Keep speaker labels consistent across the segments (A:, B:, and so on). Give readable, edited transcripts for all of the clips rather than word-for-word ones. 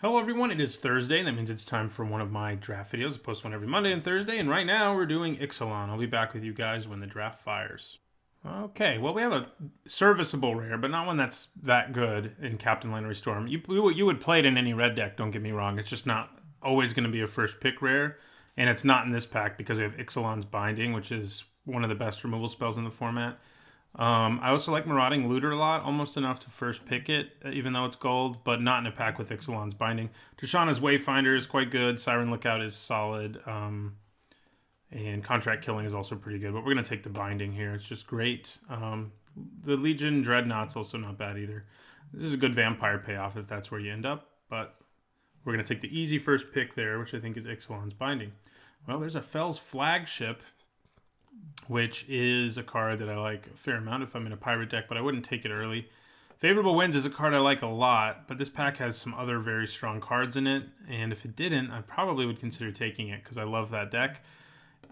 A: Hello everyone, it is Thursday, and that means it's time for one of my draft videos. I post one every Monday and Thursday, and right now we're doing Ixalan. I'll be back with you guys when the draft fires. Okay, well we have a serviceable rare, but not one that's that good in Captain Lannery Storm. You would play it in any red deck, don't get me wrong. It's just not always going to be a first pick rare, and it's not in this pack because we have Ixalan's Binding, which is one of the best removal spells in the format. I also like Marauding Looter a lot, almost enough to first pick it, even though it's gold, but not in a pack with Ixalan's Binding. Tashana's Wayfinder is quite good. Siren Lookout is solid. And Contract Killing is also pretty good, but we're going to take the Binding here. It's just great. The Legion Dreadnought's also not bad either. This is a good Vampire payoff if that's where you end up, but we're going to take the easy first pick there, which I think is Ixalan's Binding. Well, there's a Fell's Flagship, which is a card that I like a fair amount if I'm in a pirate deck, but I wouldn't take it early. Favorable Winds is a card I like a lot, but this pack has some other very strong cards in it, and if it didn't, I probably would consider taking it because I love that deck,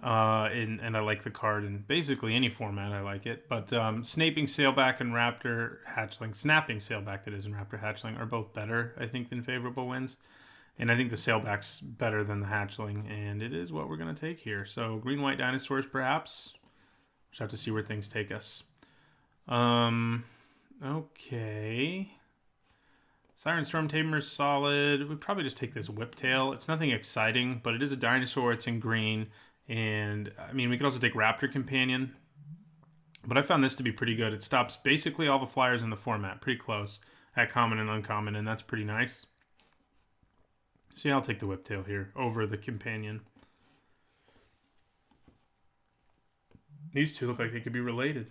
A: and I like the card in basically any format. I like it, but Snapping Sailback and Raptor Hatchling, Snapping Sailback that is, and Raptor Hatchling are both better, I think, than Favorable Winds. And I think the Sailback's better than the Hatchling, and it is what we're going to take here. So Green-White Dinosaurs, perhaps. Just have to see where things take us. Okay. Siren Storm Tamer's solid. We'd probably just take this Whiptail. It's nothing exciting, but it is a dinosaur. It's in green. And, I mean, we could also take Raptor Companion. But I found this to be pretty good. It stops basically all the flyers in the format. Pretty close at common and uncommon, and that's pretty nice. So yeah, I'll take the Whiptail here over the Companion. These two look like they could be related.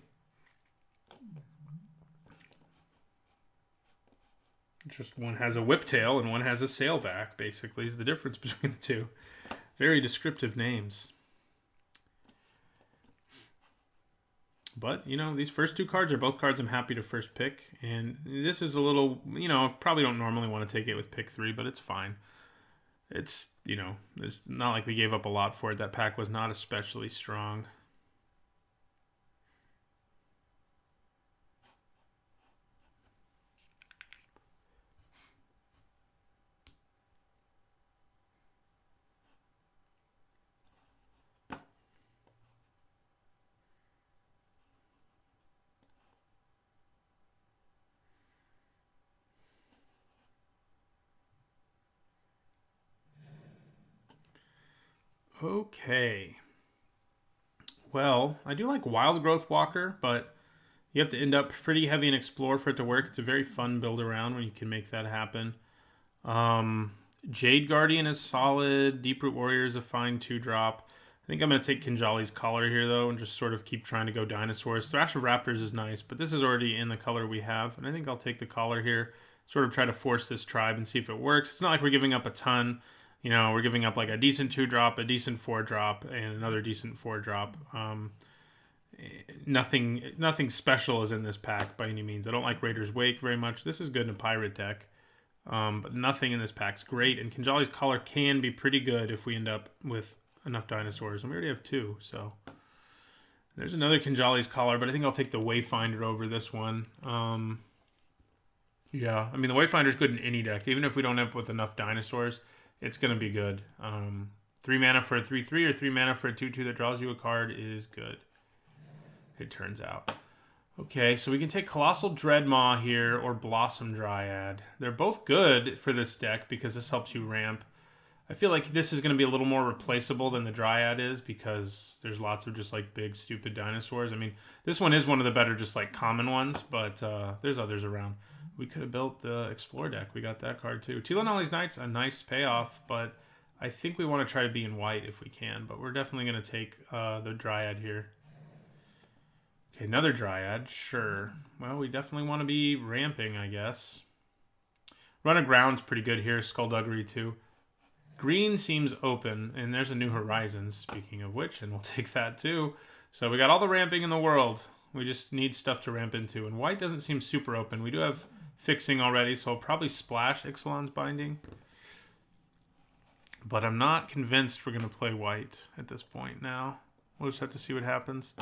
A: Just one has a Whiptail and one has a Sailback, basically, is the difference between the two. Very descriptive names. But, you know, these first two cards are both cards I'm happy to first pick. And this is a little, you know, probably don't normally want to take it with pick 3, but it's fine. It's, you know, it's not like we gave up a lot for it. That pack was not especially strong. Okay. Well, I do like Wild Growth Walker, but you have to end up pretty heavy in Explore for it to work. It's a very fun build around when you can make that happen. Jade Guardian is solid. Deeproot Warrior is a fine 2-drop. I think I'm going to take Kinjali's Collar here, though, and just sort of keep trying to go dinosaurs. Thrash of Raptors is nice, but this is already in the color we have, and I think I'll take the Collar here. Sort of try to force this tribe and see if it works. It's not like we're giving up a ton. You know, we're giving up like a decent 2-drop, a decent 4-drop, and another decent 4-drop. Nothing special is in this pack by any means. I don't like Raider's Wake very much. This is good in a pirate deck. But nothing in this pack's great. And Kinjali's Collar can be pretty good if we end up with enough dinosaurs. And we already have 2, so... There's another Kinjali's Collar, but I think I'll take the Wayfinder over this one. Yeah, I mean, the Wayfinder's good in any deck. Even if we don't end up with enough dinosaurs, it's going to be good. 3 mana for a 3/3 or 3 mana for a 2/2 that draws you a card is good, it turns out. Okay, so we can take Colossal Dreadmaw here or Blossom Dryad. They're both good for this deck because this helps you ramp. I feel like this is going to be a little more replaceable than the Dryad is because there's lots of just like big, stupid dinosaurs. I mean, this one is one of the better just like common ones, but there's others around. We could have built the Explore deck. We got that card too. Tilanali's Knight's a nice payoff, but I think we want to try to be in white if we can. But we're definitely going to take the Dryad here. Okay, another Dryad, sure. Well, we definitely want to be ramping, I guess. Run Aground's pretty good here. Skullduggery too. Green seems open, and there's a New Horizons, speaking of which, and we'll take that too. So we got all the ramping in the world. We just need stuff to ramp into. And white doesn't seem super open. We do have fixing already, so I'll probably splash Ixalan's Binding. But I'm not convinced we're going to play white at this point now. We'll just have to see what happens.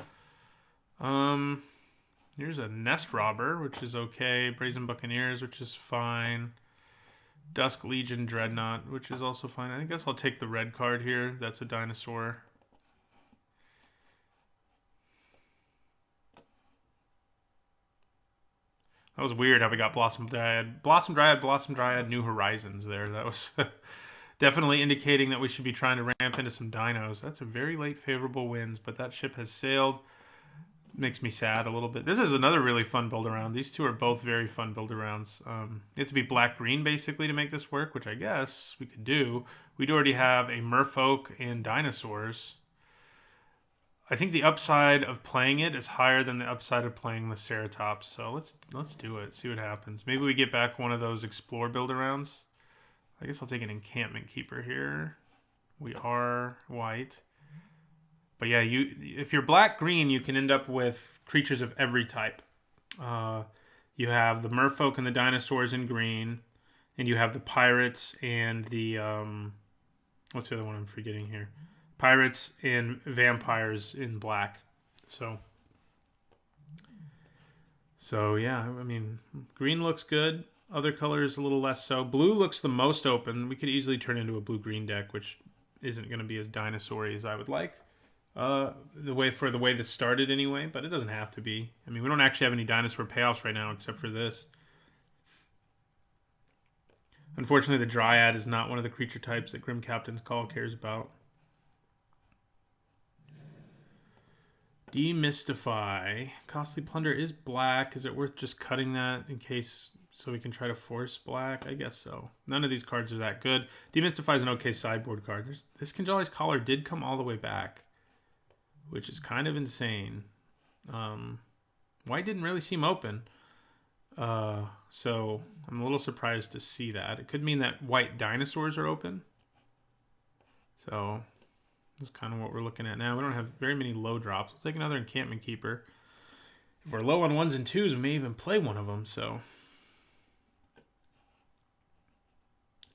A: Here's a Nest Robber, which is okay. Brazen Buccaneers, which is fine. Dusk Legion Dreadnought, which is also fine. I guess I'll take the red card here. That's a dinosaur. That was weird how we got Blossom Dryad. Blossom Dryad, New Horizons there. That was definitely indicating that we should be trying to ramp into some dinos. That's a very late favorable winds, but that ship has sailed. Makes me sad a little bit. This is another really fun build around. These two are both very fun build arounds. You have to be black-green basically to make this work, which I guess we could do. We'd already have a merfolk and dinosaurs. I think the upside of playing it is higher than the upside of playing the Ceratops. So let's do it. See what happens. Maybe we get back one of those explore build arounds. I guess I'll take an encampment keeper here. We are white. But yeah, if you're black-green, you can end up with creatures of every type. You have the merfolk and the dinosaurs in green, and you have the pirates and the what's the other one I'm forgetting here? Pirates and vampires in black. So yeah, I mean, green looks good. Other colors a little less so. Blue looks the most open. We could easily turn into a blue-green deck, which isn't going to be as dinosaur-y as I would like. The way this started anyway, but it doesn't have to be. I mean, we don't actually have any dinosaur payoffs right now except for this. Unfortunately, the Dryad is not one of the creature types that Grim Captain's Call cares about. Demystify. Costly Plunder is black. Is it worth just cutting that in case so we can try to force black? I guess so. None of these cards are that good. Demystify is an okay sideboard card. This Kinjali's Collar did come all the way back, which is kind of insane. White didn't really seem open. So I'm a little surprised to see that. It could mean that white dinosaurs are open. So that's kind of what we're looking at now. We don't have very many low drops. We'll take another encampment keeper. If we're low on 1s and 2s, we may even play one of them. So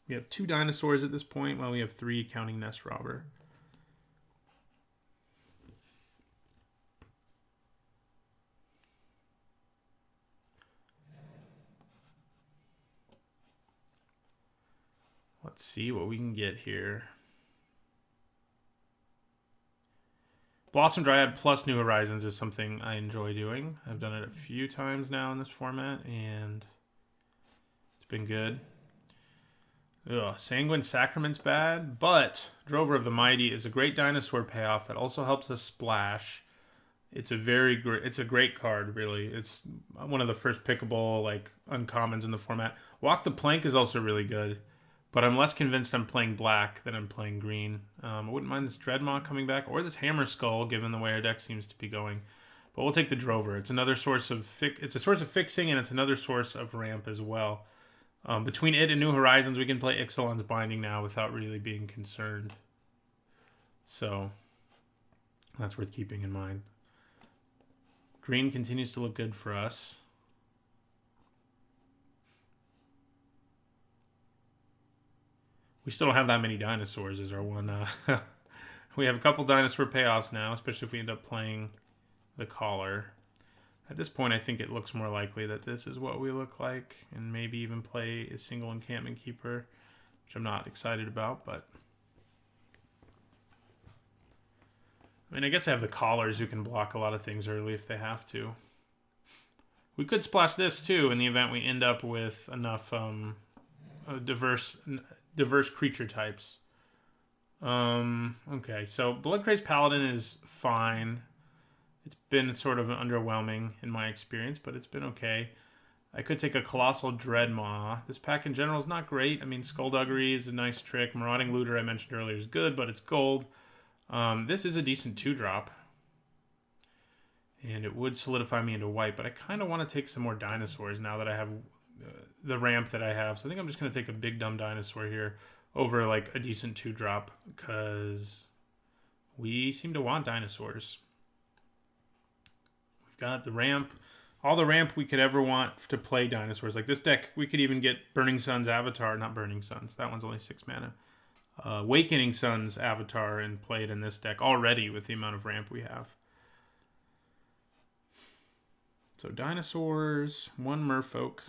A: we have 2 dinosaurs at this point. Well, we have 3 counting Nest Robber. Let's see what we can get here. Blossom Dryad plus New Horizons is something I enjoy doing. I've done it a few times now in this format, and it's been good. Sanguine Sacrament's bad, but Drover of the Mighty is a great dinosaur payoff that also helps us splash. It's a great card, really. It's one of the first pickable like uncommons in the format. Walk the Plank is also really good, but I'm less convinced I'm playing black than I'm playing green. I wouldn't mind this Dreadmaw coming back or this Hammer Skull, given the way our deck seems to be going. But we'll take the Drover. It's another source of it's a source of fixing, and it's another source of ramp as well. Between it and New Horizons, we can play Ixalan's Binding now without really being concerned. So that's worth keeping in mind. Green continues to look good for us. We still don't have that many dinosaurs as our one. We have a couple dinosaur payoffs now, especially if we end up playing the Collar. At this point, I think it looks more likely that this is what we look like, and maybe even play a single encampment keeper, which I'm not excited about, but I mean, I guess I have the Collars who can block a lot of things early if they have to. We could splash this too in the event we end up with enough diverse creature types. Okay, so Bloodcrazed Paladin is fine. It's been sort of underwhelming in my experience, but it's been okay. I could take a Colossal Dreadmaw. This pack in general is not great. I mean, Skullduggery is a nice trick. Marauding Looter, I mentioned earlier, is good, but it's gold. This is a decent 2-drop. And it would solidify me into white, but I kind of want to take some more dinosaurs now that I have the ramp that I have. So I think I'm just going to take a big dumb dinosaur here over like a decent 2-drop because we seem to want dinosaurs. We've got the ramp, all the ramp we could ever want to play dinosaurs. Like this deck, we could even get Burning Sun's Avatar, not Burning Sun's, that one's only 6 mana. Awakening Sun's Avatar and play it in this deck already with the amount of ramp we have. So dinosaurs, 1 merfolk.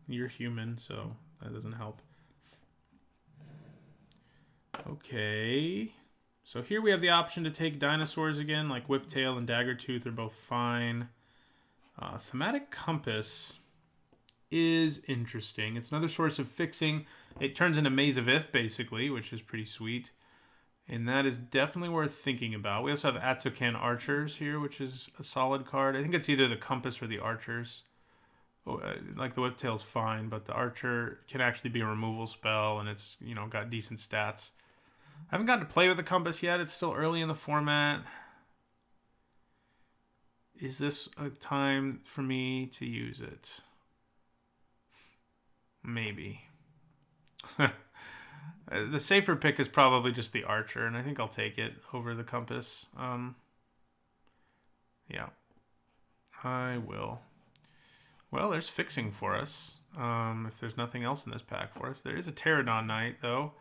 A: You're human, so that doesn't help. Okay. So here we have the option to take dinosaurs again, like Whiptail and Daggertooth are both fine. Thematic Compass is interesting. It's another source of fixing. It turns into Maze of Ith, basically, which is pretty sweet. And that is definitely worth thinking about. We also have Atsukan Archers here, which is a solid card. I think it's either the Compass or the Archers. Like the Whiptail's fine, but the Archer can actually be a removal spell, and it's, you know, got decent stats. I haven't gotten to play with the Compass yet. It's still early in the format. Is this a time for me to use it? Maybe. The safer pick is probably just the Archer, and I think I'll take it over the Compass. Yeah, I will. Well, there's fixing for us. If there's nothing else in this pack for us. There is a Pterodon Knight, though.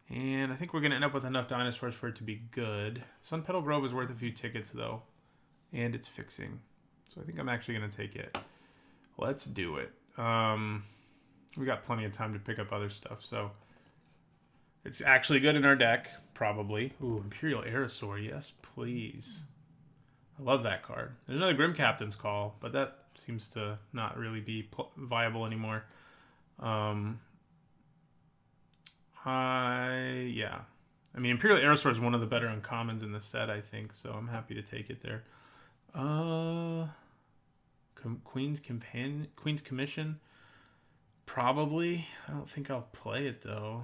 A: And I think we're going to end up with enough dinosaurs for it to be good. Sunpetal Grove is worth a few tickets, though. And it's fixing. So I think I'm actually going to take it. Let's do it. We got plenty of time to pick up other stuff, so... It's actually good in our deck, probably. Ooh, Imperial Aerosaur, yes, please. I love that card. There's another Grim Captain's Call, but that seems to not really be viable anymore. Yeah. I mean, Imperial Aerosaur is one of the better uncommons in the set, I think, so I'm happy to take it there. Queen's Commission? Probably. I don't think I'll play it, though.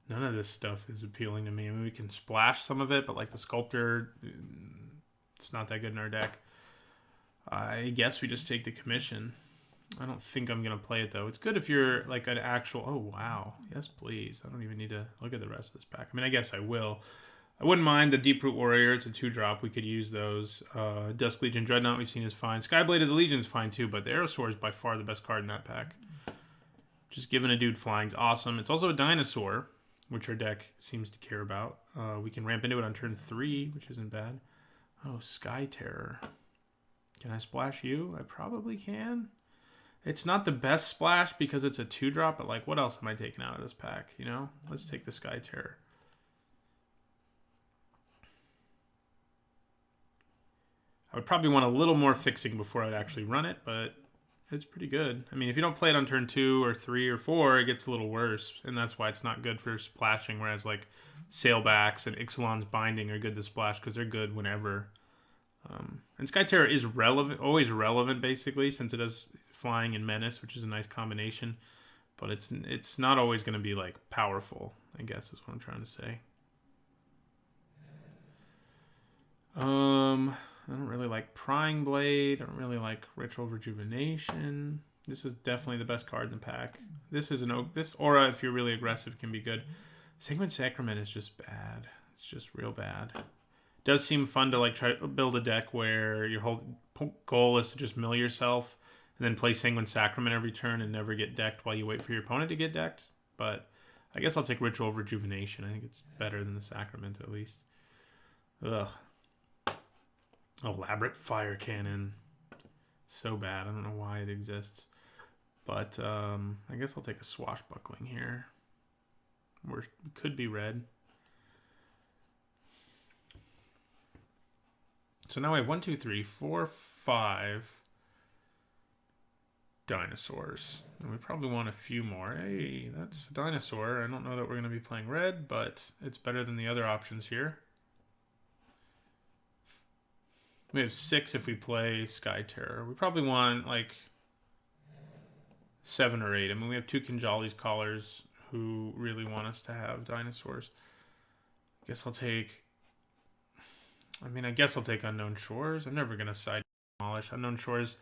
A: None of this stuff is appealing to me. I mean, we can splash some of it, but like the Sculptor, it's not that good in our deck. I guess we just take the Commission. I don't think I'm going to play it, though. It's good if you're like an actual... Oh, wow. Yes, please. I don't even need to look at the rest of this pack. I mean, I guess I will. I wouldn't mind the Deeproot Warrior. It's a 2-drop. We could use those. Dusk Legion Dreadnought we've seen is fine. Skyblade of the Legion is fine, too, but the Aerosaur is by far the best card in that pack. Just giving a dude flying is awesome. It's also a dinosaur, which our deck seems to care about. We can ramp into it on turn 3, which isn't bad. Oh, Sky Terror. Can I splash you? I probably can. It's not the best splash because it's a 2-drop, but like, what else am I taking out of this pack, you know? Let's take the Sky Terror. I would probably want a little more fixing before I'd actually run it, but it's pretty good. I mean, if you don't play it on turn 2 or 3 or 4, it gets a little worse, and that's why it's not good for splashing, whereas like Sailbacks and Ixalan's Binding are good to splash because they're good whenever. And Sky Terror is relevant, always relevant, basically, since it has flying and menace, which is a nice combination. But it's not always going to be like powerful, I guess is what I'm trying to say. I don't really like Prying Blade. I don't really like Ritual Rejuvenation. This is definitely the best card in the pack. This Aura, if you're really aggressive, can be good. Sanguine Sacrament is just bad. It's just real bad. It does seem fun to like try to build a deck where your whole goal is to just mill yourself and then play Sanguine Sacrament every turn and never get decked while you wait for your opponent to get decked. But I guess I'll take Ritual Rejuvenation. I think it's better than the Sacrament, at least. Ugh. Elaborate Fire Cannon. So bad. I don't know why it exists. But I guess I'll take a Swashbuckling here. Or it could be red. So now I have 1, 2, 3, 4, 5 dinosaurs. And we probably want a few more. Hey, that's a dinosaur. I don't know that we're going to be playing red, but it's better than the other options here. We have 6 if we play Sky Terror. We probably want like 7 or 8. I mean, we have 2 Kinjali's Callers who really want us to have dinosaurs. I guess I'll take Unknown Shores. I'm never going to side Demolish. Unknown Shores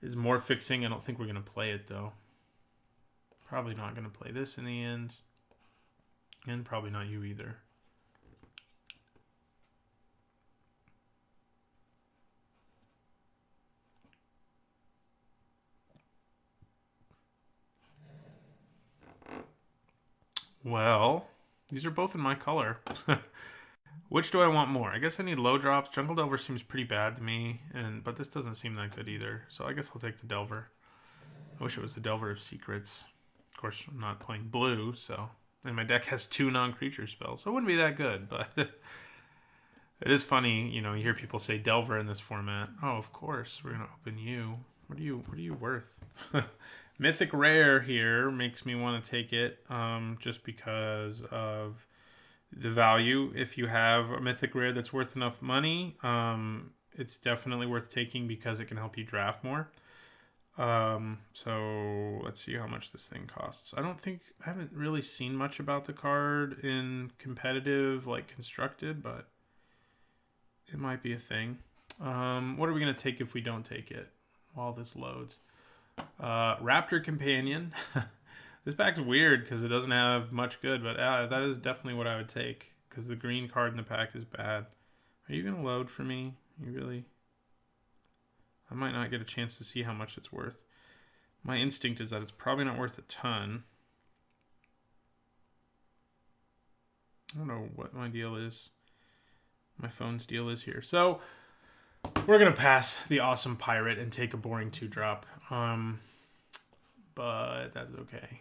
A: is more fixing. I don't think we're going to play it, though. Probably not going to play this in the end. And probably not you either. Well, these are both in my color. Which do I want more? I guess I need low drops. Jungle Delver seems pretty bad to me, but this doesn't seem that good either. So I guess I'll take the Delver. I wish it was the Delver of Secrets. Of course, I'm not playing blue, so... And my deck has 2 non-creature spells, so it wouldn't be that good, but... It is funny, you know, you hear people say Delver in this format. Oh, of course, we're going to open you. What are you worth? Mythic Rare here makes me want to take it just because of the value. If you have a Mythic Rare that's worth enough money, it's definitely worth taking because it can help you draft more. So let's see how much this thing costs. I haven't really seen much about the card in competitive, like constructed, but it might be a thing. What are we going to take if we don't take it while this loads? Raptor Companion. This pack's weird because it doesn't have much good, but that is definitely what I would take because the green card in the pack is bad. Are you going to load for me? You really? I might not get a chance to see how much it's worth. My instinct is that it's probably not worth a ton. I don't know what my deal is. My phone's deal is here. So we're going to pass the awesome pirate and take a boring 2-drop. But that's okay.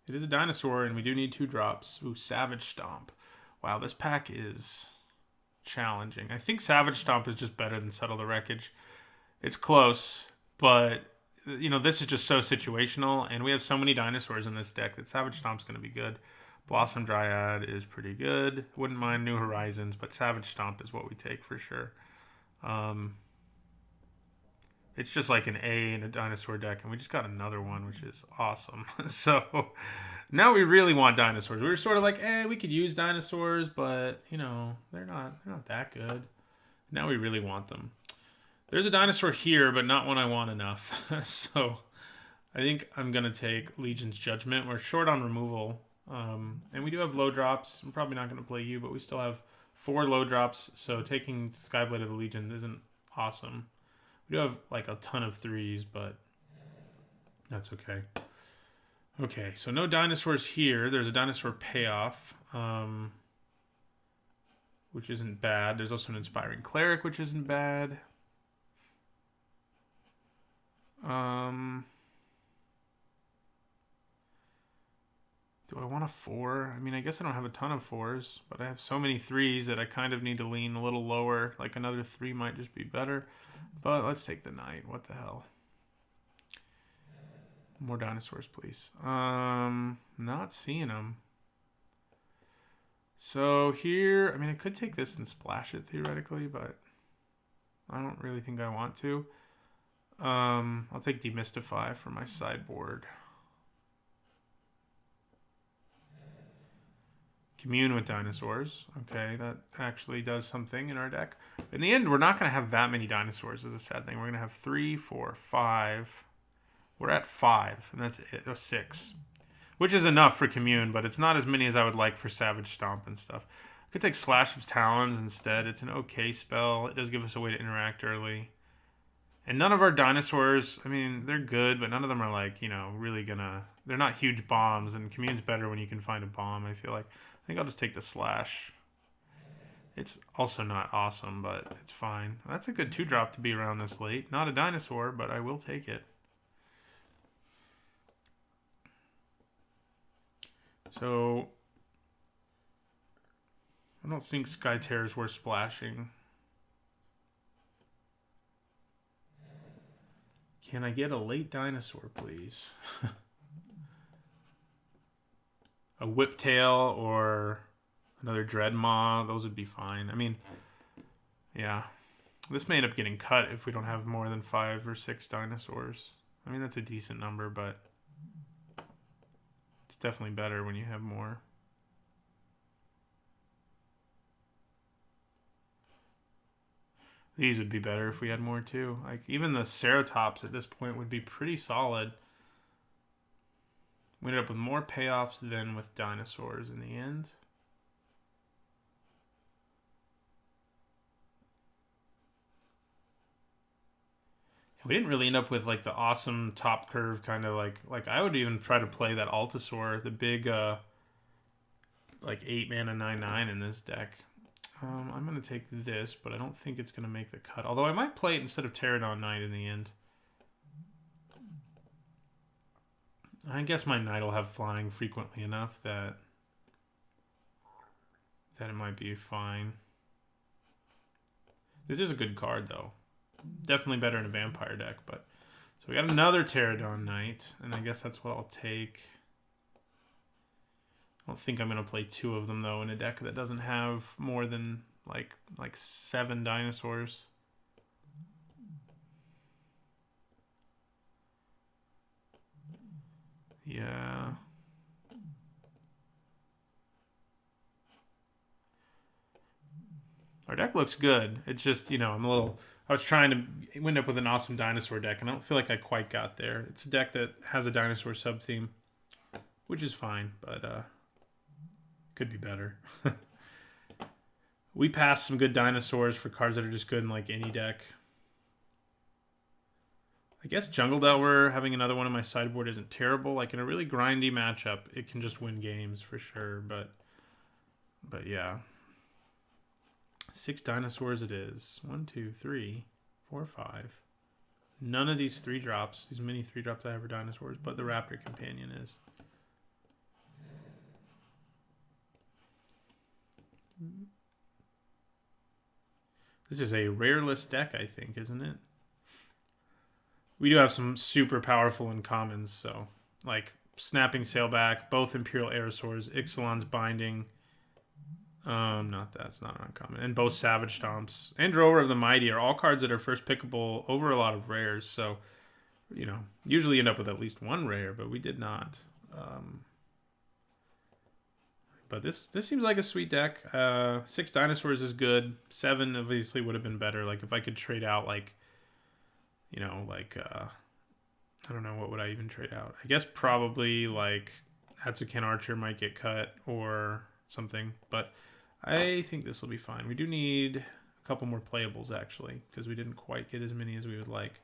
A: It is a dinosaur and we do need 2 drops. Ooh, Savage Stomp. Wow, this pack is challenging. I think Savage Stomp is just better than Settle the Wreckage. It's close, but you know, this is just so situational and we have so many dinosaurs in this deck that Savage Stomp's going to be good. Blossom Dryad is pretty good. Wouldn't mind New Horizons, but Savage Stomp is what we take for sure. It's just like an A in a dinosaur deck, and we just got another one, which is awesome. So now we really want dinosaurs. We were sort of like, we could use dinosaurs, but you know, they're not that good. Now we really want them. There's a dinosaur here, but not one I want enough. So I think I'm gonna take Legion's Judgment. We're short on removal. And we do have low drops. I'm probably not going to play you, but we still have 4 low drops. So taking Skyblade of the Legion isn't awesome. We do have like a ton of 3s, but that's okay. Okay, so no dinosaurs here. There's a dinosaur payoff, which isn't bad. There's also an Inspiring Cleric, which isn't bad. Do I want a 4? I mean, I guess I don't have a ton of 4s, but I have so many 3s that I kind of need to lean a little lower. Like another 3 might just be better. But let's take the Knight. What the hell? More dinosaurs, please. Not seeing them. So here, I mean, I could take this and splash it theoretically, but I don't really think I want to. I'll take Demystify for my sideboard. Commune with dinosaurs. Okay, that actually does something in our deck. In the end, we're not going to have that many dinosaurs is a sad thing. We're going to have 3, 4, 5. We're at 5, and that's it. 6. Which is enough for Commune, but it's not as many as I would like for Savage Stomp and stuff. I could take Slash of Talons instead. It's an okay spell. It does give us a way to interact early. And none of our dinosaurs, I mean, they're good, but none of them are like, you know, really gonna... They're not huge bombs, and Commune's better when you can find a bomb, I feel like. I think I'll just take the Slash. It's also not awesome, but it's fine. That's a good 2-drop to be around this late. Not a dinosaur, but I will take it. So, I don't think Sky Terror is worth splashing. Can I get a late dinosaur, please? A Whiptail or another Dreadmaw, those would be fine. I mean, yeah. This may end up getting cut if we don't have more than 5 or 6 dinosaurs. I mean, that's a decent number, but it's definitely better when you have more. These would be better if we had more too. Like even the Ceratops at this point would be pretty solid. We ended up with more payoffs than with dinosaurs in the end. We didn't really end up with like the awesome top curve kind of like I would even try to play that Altasaur, the big like 8 mana 9/9 in this deck. I'm going to take this, but I don't think it's going to make the cut. Although I might play it instead of Pterodon Knight in the end. I guess my knight will have flying frequently enough that it might be fine. This is a good card, though. Definitely better in a vampire deck, but... So we got another Pterodon Knight, and I guess that's what I'll take. I don't think I'm going to play 2 of them, though, in a deck that doesn't have more than, like 7 dinosaurs. Yeah. Our deck looks good. It's just, I was trying to end up with an awesome dinosaur deck, and I don't feel like I quite got there. It's a deck that has a dinosaur sub-theme, which is fine, but could be better. We passed some good dinosaurs for cards that are just good in like any deck. I guess Jungle Delver, having another one on my sideboard isn't terrible. Like in a really grindy matchup, it can just win games for sure, but yeah. 6 dinosaurs it is. 1, 2, 3, 4, 5. None of these 3-drops, these mini 3-drops I have are dinosaurs, but the Raptor Companion is. This is a rareless deck, I think, isn't it? We do have some super powerful uncommons, so like Snapping Sailback, both Imperial Aerosaurs, Ixalan's Binding. That's not uncommon. And both Savage Stomps and Drover of the Mighty are all cards that are first pickable over a lot of rares. So, usually end up with at least 1 rare, but we did not. But this seems like a sweet deck. 6 dinosaurs is good. 7 obviously would have been better. Like if I could trade out I don't know, what would I even trade out? I guess probably like Hatsuken Archer might get cut or something, but I think this will be fine. We do need a couple more playables actually, because we didn't quite get as many as we would like.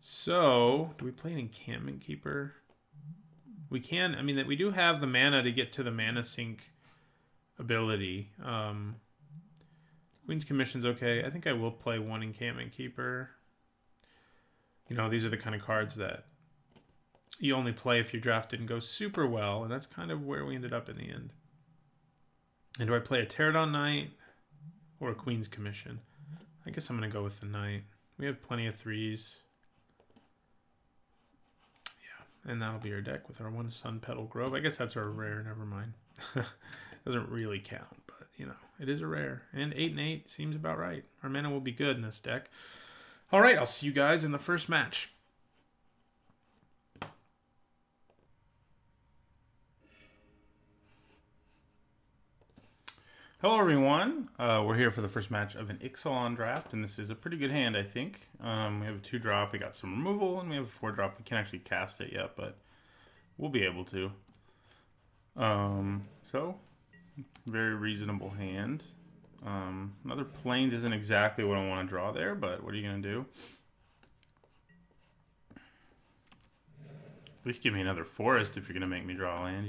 A: So do we play an Encampment Keeper? We can. I mean, we do have the mana to get to the mana sink ability. Queen's Commission's okay. I think I will play 1 Encampment Keeper. These are the kind of cards that you only play if your draft didn't go super well, and that's kind of where we ended up in the end. And do I play a Pterodon Knight or a Queen's Commission? I guess I'm going to go with the Knight. We have plenty of 3s. Yeah, and that'll be our deck with our 1 Sun Petal Grove. I guess that's our rare, never mind. Doesn't really count, but, it is a rare. And 8 and 8 seems about right. Our mana will be good in this deck. All right, I'll see you guys in the first match. Hello everyone, we're here for the first match of an Ixalan Draft, and this is a pretty good hand, I think. We have a 2-drop, we got some removal, and we have a 4-drop. We can't actually cast it yet, but we'll be able to. So, very reasonable hand. Another Plains isn't exactly what I want to draw there, but what are you going to do? At least give me another forest if you're going to make me draw land,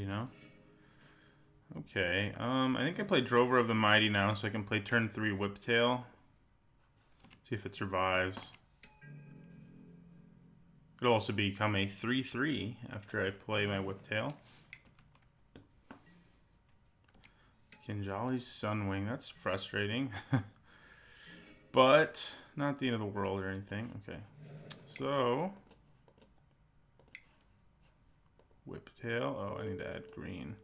A: Okay, I think I play Drover of the Mighty now, so I can play turn 3 Whiptail. See if it survives. It'll also become a 3/3 after I play my Whiptail. Kinjali's Sunwing, that's frustrating. But not the end of the world or anything. Okay, so Whiptail. Oh, I need to add green.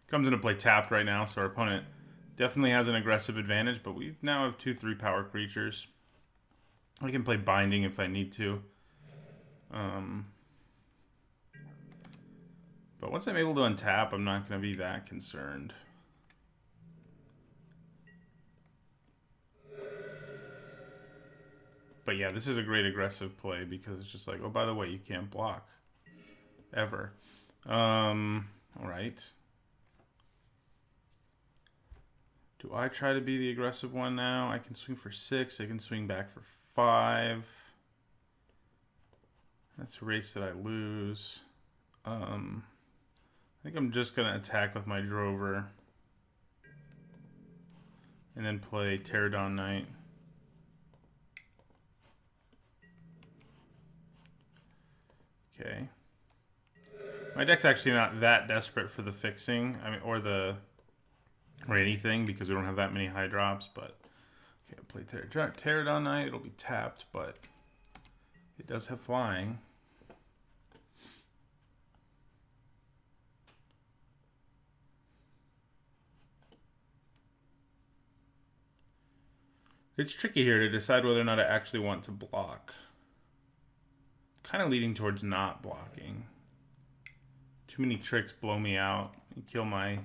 A: Comes into play tapped right now, so our opponent definitely has an aggressive advantage, but we now have 2/3 power creatures. I can play Binding if I need to. But once I'm able to untap, I'm not going to be that concerned. But yeah, this is a great aggressive play because it's just like, oh, by the way, you can't block. Ever. All right. Do I try to be the aggressive one now? I can swing for 6. I can swing back for 5. That's a race that I lose. I think I'm just going to attack with my Drover. And then play Pterodon Knight. Okay. My deck's actually not that desperate for the fixing, or anything, because we don't have that many high drops, but okay, I'll play Pterodon Knight. It'll be tapped, but it does have flying. It's tricky here to decide whether or not I actually want to block. Kind of leading towards not blocking. Too many tricks blow me out and kill my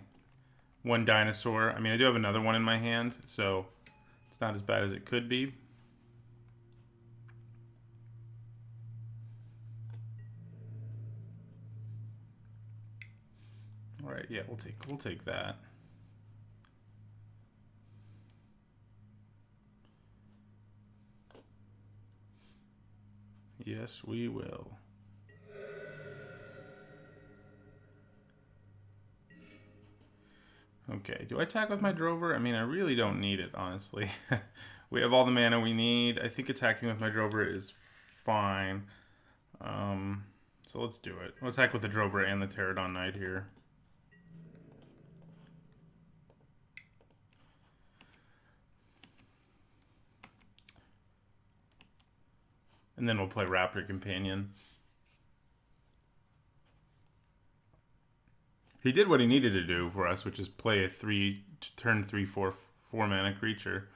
A: one dinosaur. I mean, I do have another one in my hand, so it's not as bad as it could be. All right, yeah, we'll take that. Yes, we will. Okay, do I attack with my Drover? I mean, I really don't need it, honestly. We have all the mana we need. I think attacking with my Drover is fine. So let's do it. We'll attack with the Drover and the Pterodon Knight here. And then we'll play Raptor Companion. He did what he needed to do for us, which is play a turn 3/4 4-mana creature.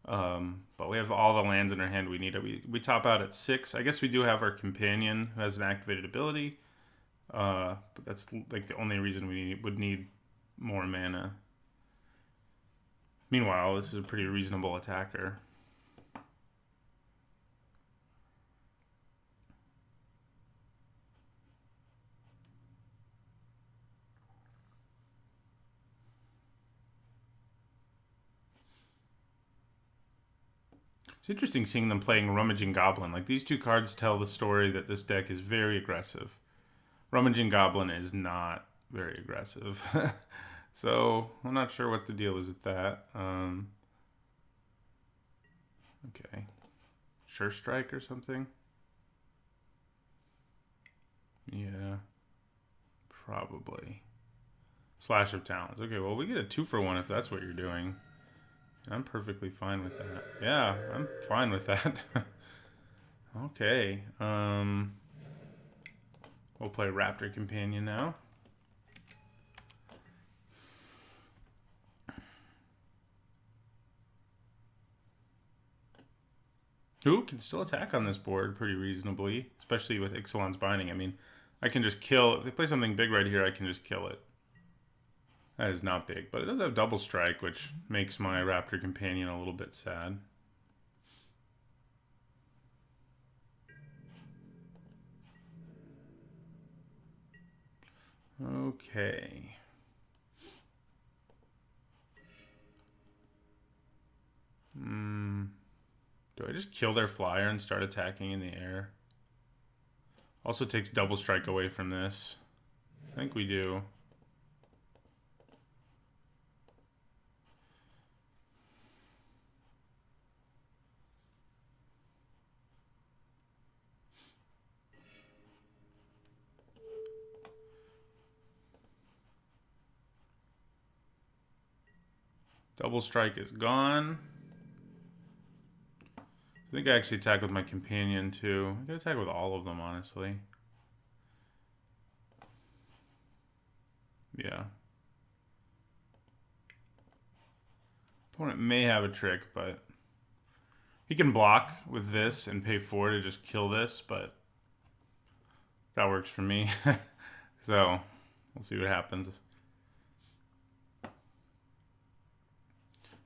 A: But we have all the lands in our hand we need. We top out at 6. I guess we do have our Companion who has an activated ability. But that's like the only reason we would need more mana. Meanwhile, this is a pretty reasonable attacker. It's interesting seeing them playing Rummaging Goblin. Like, these two cards tell the story that this deck is very aggressive. Rummaging Goblin is not very aggressive. So, I'm not sure what the deal is with that. Okay. Sure Strike or something? Yeah. Probably. Slash of Talons. Okay, well, we get a 2-for-1 if that's what you're doing. I'm perfectly fine with that. Yeah, I'm fine with that. Okay. We'll play Raptor Companion now. Who can still attack on this board pretty reasonably, especially with Ixalan's Binding. I mean, I can just kill... If they play something big right here, I can just kill it. That is not big, but it does have double strike, which makes my Raptor Companion a little bit sad. Okay. Do I just kill their flyer and start attacking in the air? Also takes double strike away from this. I think we do. Double strike is gone. I think I actually attack with my Companion too. I can attack with all of them, honestly. Yeah. Opponent may have a trick, but he can block with this and pay 4 to just kill this, but that works for me. So we'll see what happens.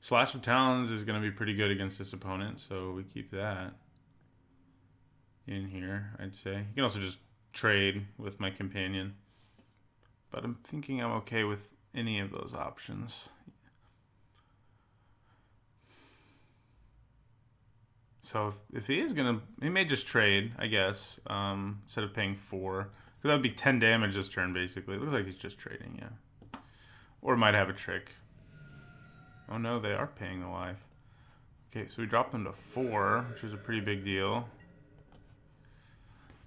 A: Slash of Talons is going to be pretty good against this opponent, so we keep that in here, I'd say. You can also just trade with my Companion, but I'm thinking I'm okay with any of those options. So if he is going to... He may just trade, I guess, instead of paying 4. Because that would be 10 damage this turn, basically. It looks like he's just trading, yeah. Or might have a trick. Oh no, they are paying the life. Okay, so we dropped them to 4, which is a pretty big deal.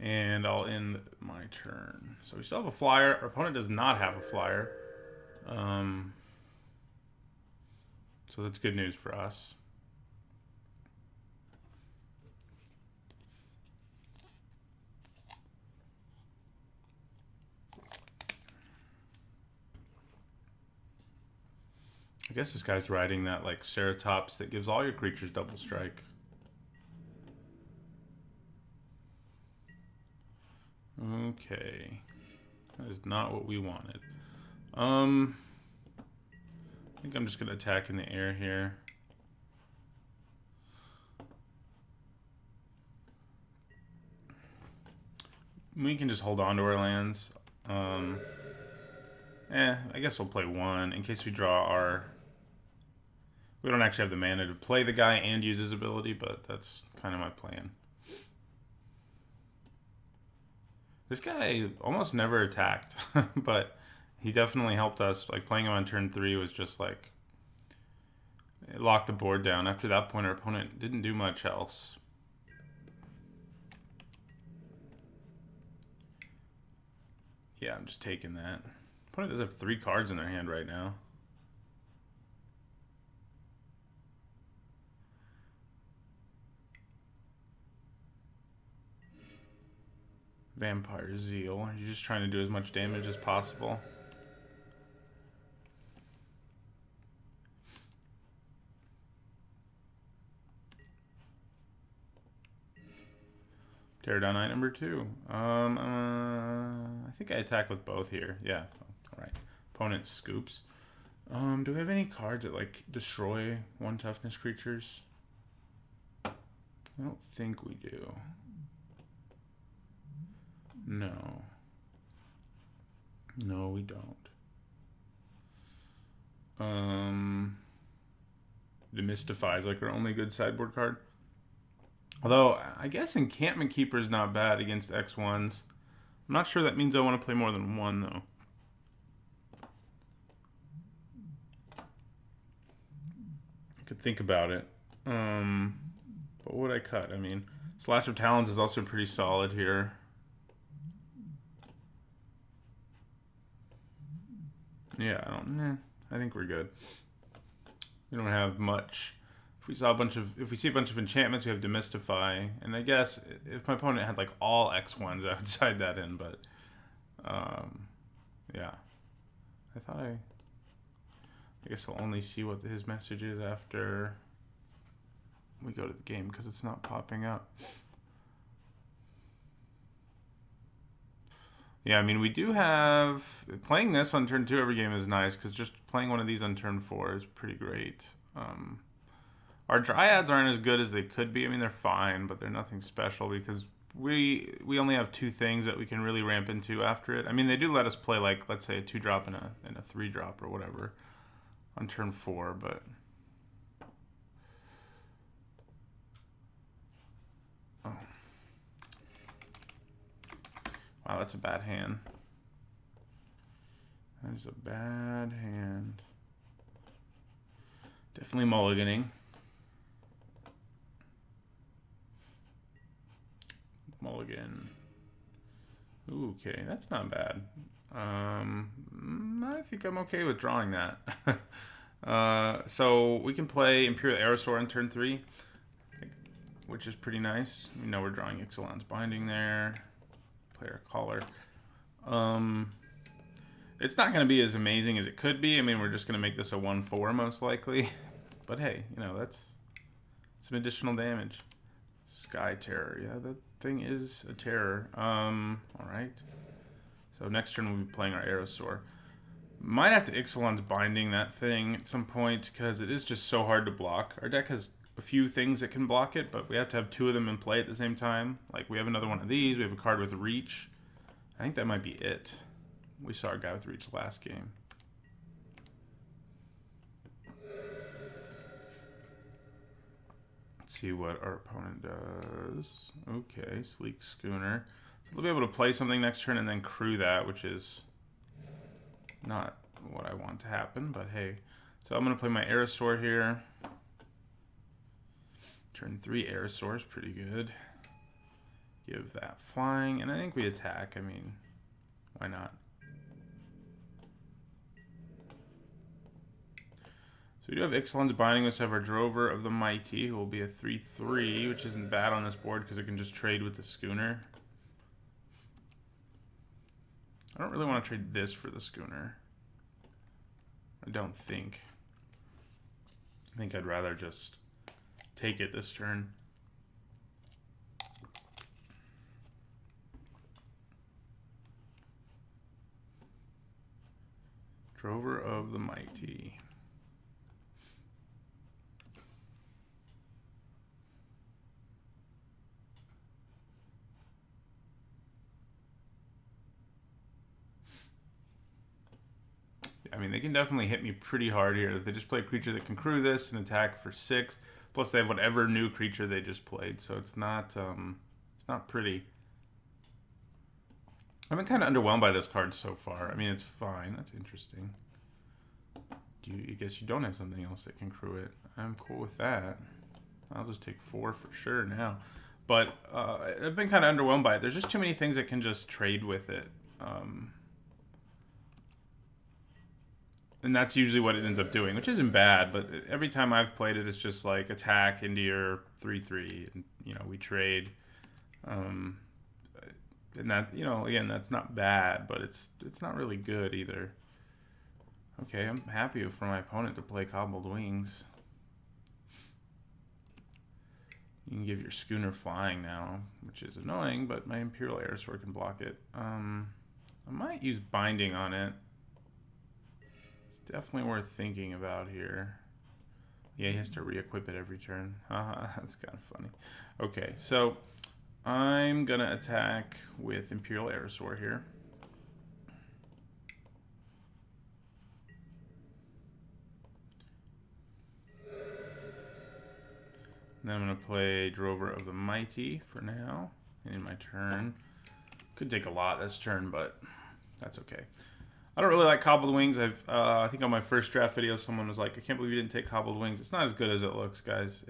A: And I'll end my turn. So we still have a flyer. Our opponent does not have a flyer. So that's good news for us. I guess this guy's riding that like Ceratops that gives all your creatures double strike. Okay. That is not what we wanted. I think I'm just going to attack in the air here. We can just hold on to our lands. I guess we'll play one in case we draw our... We don't actually have the mana to play the guy and use his ability, but that's kind of my plan. This guy almost never attacked, but he definitely helped us. Like, playing him on turn 3 was just like... It locked the board down. After that point, our opponent didn't do much else. Yeah, I'm just taking that. Opponent does have 3 cards in their hand right now. Vampire Zeal. You're just trying to do as much damage as possible. Tear down eye number 2. I think I attack with both here. Yeah. All right. Opponent scoops. Do we have any cards that like destroy 1 toughness creatures? I don't think we do. No. No, we don't. Demystify is like our only good sideboard card. Although, I guess Encampment Keeper is not bad against X1s. I'm not sure that means I want to play more than 1, though. I could think about it. But what would I cut? I mean, Slash of Talons is also pretty solid here. Yeah, I think we're good. We don't have much. If we see a bunch of enchantments, we have Demystify, and I guess if my opponent had like all X1s, I would side that in. But yeah, I guess I'll only see what his message is after we go to the game because it's not popping up. Yeah, I mean, we do have... Playing this on turn 2 every game is nice, because just playing one of these on turn 4 is pretty great. Our Dryads aren't as good as they could be. I mean, they're fine, but they're nothing special, because we only have 2 things that we can really ramp into after it. I mean, they do let us play, like, let's say a 2-drop and a 3-drop or whatever on turn 4, but... Oh. Wow, that's a bad hand. That is a bad hand. Definitely mulliganing. Mulligan. Ooh, okay, that's not bad. I think I'm okay with drawing that. So we can play Imperial Aerosaur on turn 3, which is pretty nice. We know we're drawing Ixalan's Binding there. Player Caller. It's not going to be as amazing as it could be. I mean, we're just going to make this a 1/4 most likely. But hey, you know, that's some additional damage. Sky Terror. Yeah, that thing is a terror. Alright. So next turn we'll be playing our Aerosaur. Might have to Ixalan's Binding that thing at some point because it is just so hard to block. Our deck has a few things that can block it, but we have to have 2 of them in play at the same time. Like, we have another one of these. We have a card with Reach. I think that might be it. We saw a guy with Reach last game. Let's see what our opponent does. Okay, Sleek Schooner. So we'll be able to play something next turn and then crew that, which is not what I want to happen, but hey. So I'm going to play my Aerosaur here. Turn 3 Aerosaur is pretty good. give that flying, and I think we attack. I mean, why not? So we do have Ixalan's Binding, which have our Drover of the Mighty, who will be a 3/3, which isn't bad on this board because it can just trade with the Schooner. I don't really want to trade this for the Schooner. I don't think. I think I'd rather just take it this turn. Drover of the Mighty. I mean, they can definitely hit me pretty hard here. If they just play a creature that can crew this and attack for 6, plus they have whatever new creature they just played, so it's not pretty. I've been kind of underwhelmed by this card so far. I mean, it's fine. That's interesting. I guess you don't have something else that can crew it. I'm cool with that. I'll just take 4 for sure now. But I've been kind of underwhelmed by it. There's just too many things that can just trade with it. And that's usually what it ends up doing, which isn't bad, but every time I've played it, it's just like attack into your 3/3, and, you know, we trade. And that, you know, again, that's not bad, but it's not really good either. Okay, I'm happy for my opponent to play Cobbled Wings. You can give your Schooner flying now, which is annoying, but my Imperial Aerosaur can block it. I might use Binding on it. Definitely worth thinking about here. Yeah, he has to re-equip it every turn. That's kind of funny. Okay, so I'm going to attack with Imperial Aerosaur here. And then I'm going to play Drover of the Mighty for now. And in my turn. Could take a lot this turn, but that's okay. I don't really like Cobbled Wings. I think on my first draft video, someone was like, "I can't believe you didn't take Cobbled Wings." It's not as good as it looks, guys.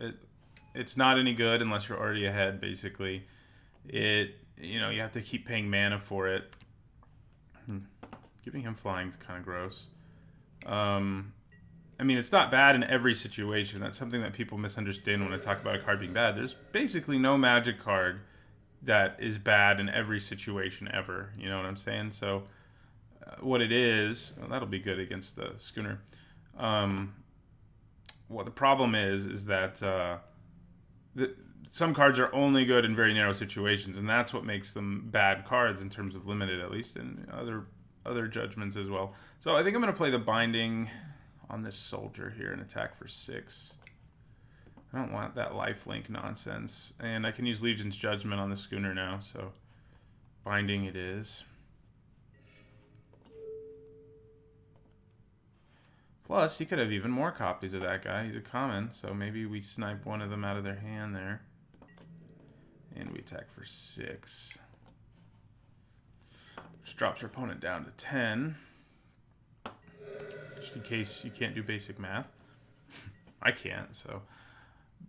A: It's not any good unless you're already ahead. Basically, you know, you have to keep paying mana for it. Giving him flying is kind of gross. I mean, it's not bad in every situation. That's something that people misunderstand when I talk about a card being bad. There's basically no Magic card that is bad in every situation ever. You know what I'm saying? So. What it is, well, that'll be good against the Schooner. What the problem is that some cards are only good in very narrow situations, and that's what makes them bad cards in terms of limited, at least, and other judgments as well. So I think I'm going to play the Binding on this soldier here and attack for 6. I don't want that lifelink nonsense, and I can use Legion's Judgment on the Schooner now, so Binding it is. Plus, he could have even more copies of that guy. He's a common, so maybe we snipe one of them out of their hand there. And we attack for 6. Which drops our opponent down to 10. Just in case you can't do basic math. I can't, so.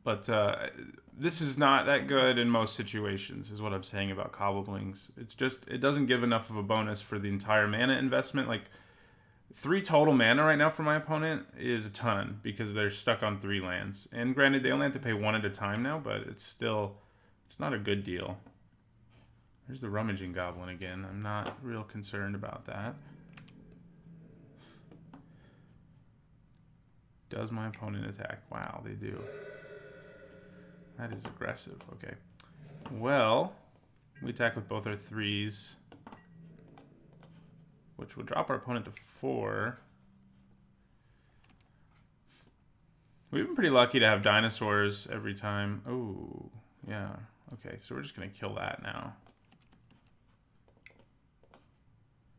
A: But this is not that good in most situations, is what I'm saying about Cobbled Wings. It's just, it doesn't give enough of a bonus for the entire mana investment. Like, 3 total mana right now for my opponent is a ton because they're stuck on 3 lands. And granted, they only have to pay 1 at a time now, but it's not a good deal. There's the Rummaging Goblin again. I'm not real concerned about that. Does my opponent attack? Wow, they do. That is aggressive. Okay. Well, we attack with both our 3s. Which will drop our opponent to 4. We've been pretty lucky to have dinosaurs every time. Oh, yeah. Okay, so we're just going to kill that now.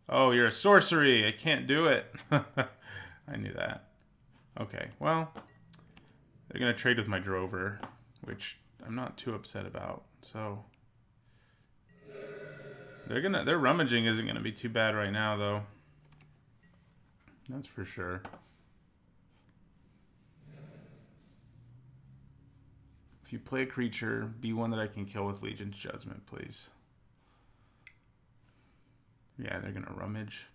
A: Oh, you're a sorcery. I can't do it. I knew that. Okay, well, they're going to trade with my Drover, which I'm not too upset about. So their rummaging isn't gonna be too bad right now, though. That's for sure. If you play a creature, be one that I can kill with Legion's Judgment, please. Yeah, they're going to rummage.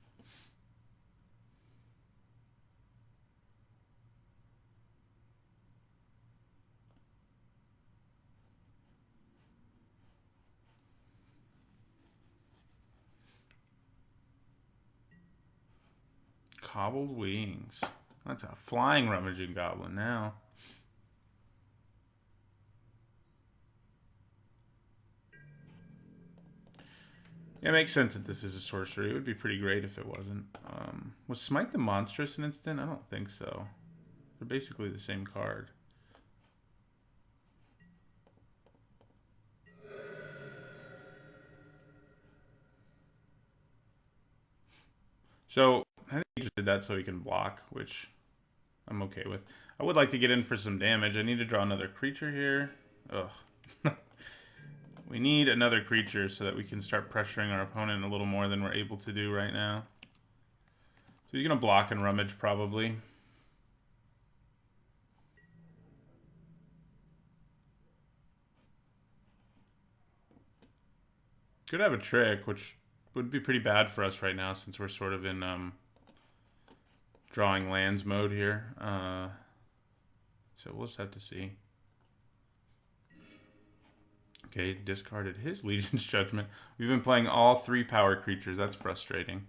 A: Cobbled Wings. That's a flying rummaging goblin now. Yeah, it makes sense that this is a sorcery. It would be pretty great if it wasn't. Was Smite the Monstrous an instant? I don't think so. They're basically the same card. So, I think he just did that so he can block, which I'm okay with. I would like to get in for some damage. I need to draw another creature here. Ugh. We need another creature so that we can start pressuring our opponent a little more than we're able to do right now. So he's going to block and rummage probably. Could have a trick, which would be pretty bad for us right now since we're sort of in drawing lands mode here. So we'll just have to see. Okay, discarded his Legion's Judgment. We've been playing all 3 power creatures. That's frustrating.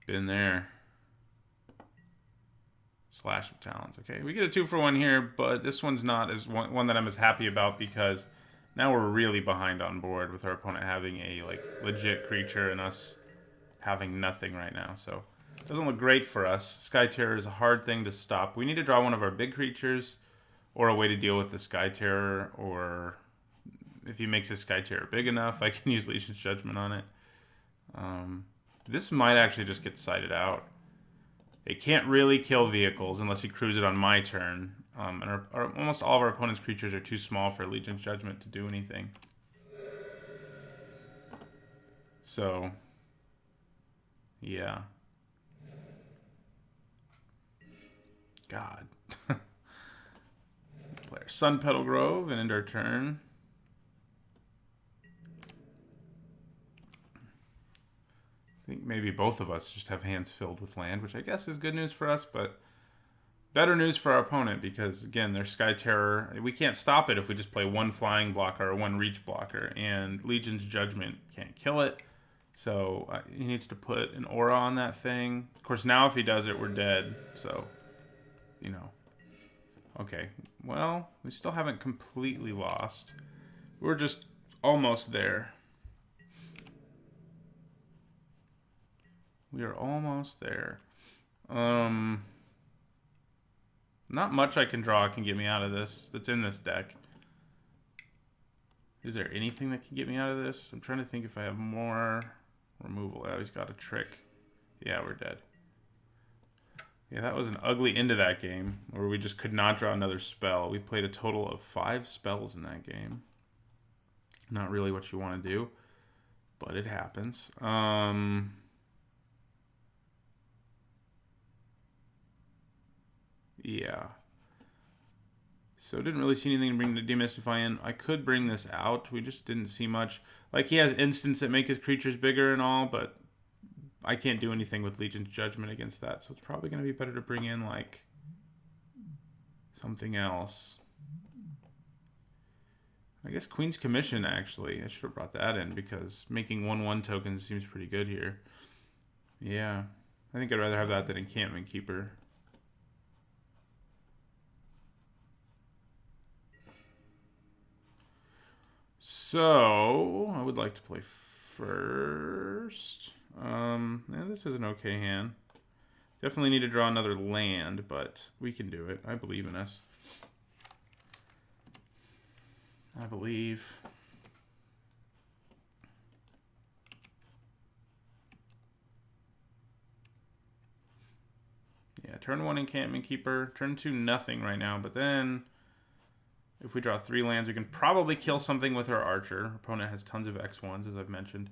A: Been there. Slash of Talons. Okay, we get a 2-for-1 here, but this one's not as one that I'm as happy about because now we're really behind on board with our opponent having a legit creature and us having nothing right now. So it doesn't look great for us. Sky Terror is a hard thing to stop. We need to draw one of our big creatures or a way to deal with the Sky Terror, or if he makes his Sky Terror big enough, I can use Legion's Judgment on it. This might actually just get sided out. It can't really kill vehicles unless he crews it on my turn. And almost all of our opponent's creatures are too small for Legion's Judgment to do anything. So, yeah. God. Player Sun Petal Grove and end our turn. I think maybe both of us just have hands filled with land, which I guess is good news for us, but better news for our opponent because, again, their Sky Terror, we can't stop it if we just play 1 flying blocker or 1 reach blocker, and Legion's Judgment can't kill it. So he needs to put an aura on that thing. Of course, now if he does it, we're dead. So, you know. Okay, well, we still haven't completely lost. We're just almost there. We are almost there. Not much I can draw can get me out of this that's in this deck. Is there anything that can get me out of this? I'm trying to think if I have more removal. Oh, he's got a trick. Yeah, we're dead. Yeah, that was an ugly end to that game where we just could not draw another spell. We played a total of 5 spells in that game. Not really what you want to do, but it happens. Yeah. So didn't really see anything to bring the Demystify in. I could bring this out. We just didn't see much. Like, he has instants that make his creatures bigger and all, but I can't do anything with Legion's Judgment against that. So it's probably going to be better to bring in, like, something else. I guess Queen's Commission, actually. I should have brought that in because making 1/1 tokens seems pretty good here. Yeah. I think I'd rather have that than Encampment Keeper. So, I would like to play first. Yeah, this is an okay hand. Definitely need to draw another land, but we can do it. I believe in us. I believe. Yeah, turn 1 Encampment Keeper. Turn 2 nothing right now, but then if we draw 3 lands, we can probably kill something with our Archer. Our opponent has tons of X1s, as I've mentioned.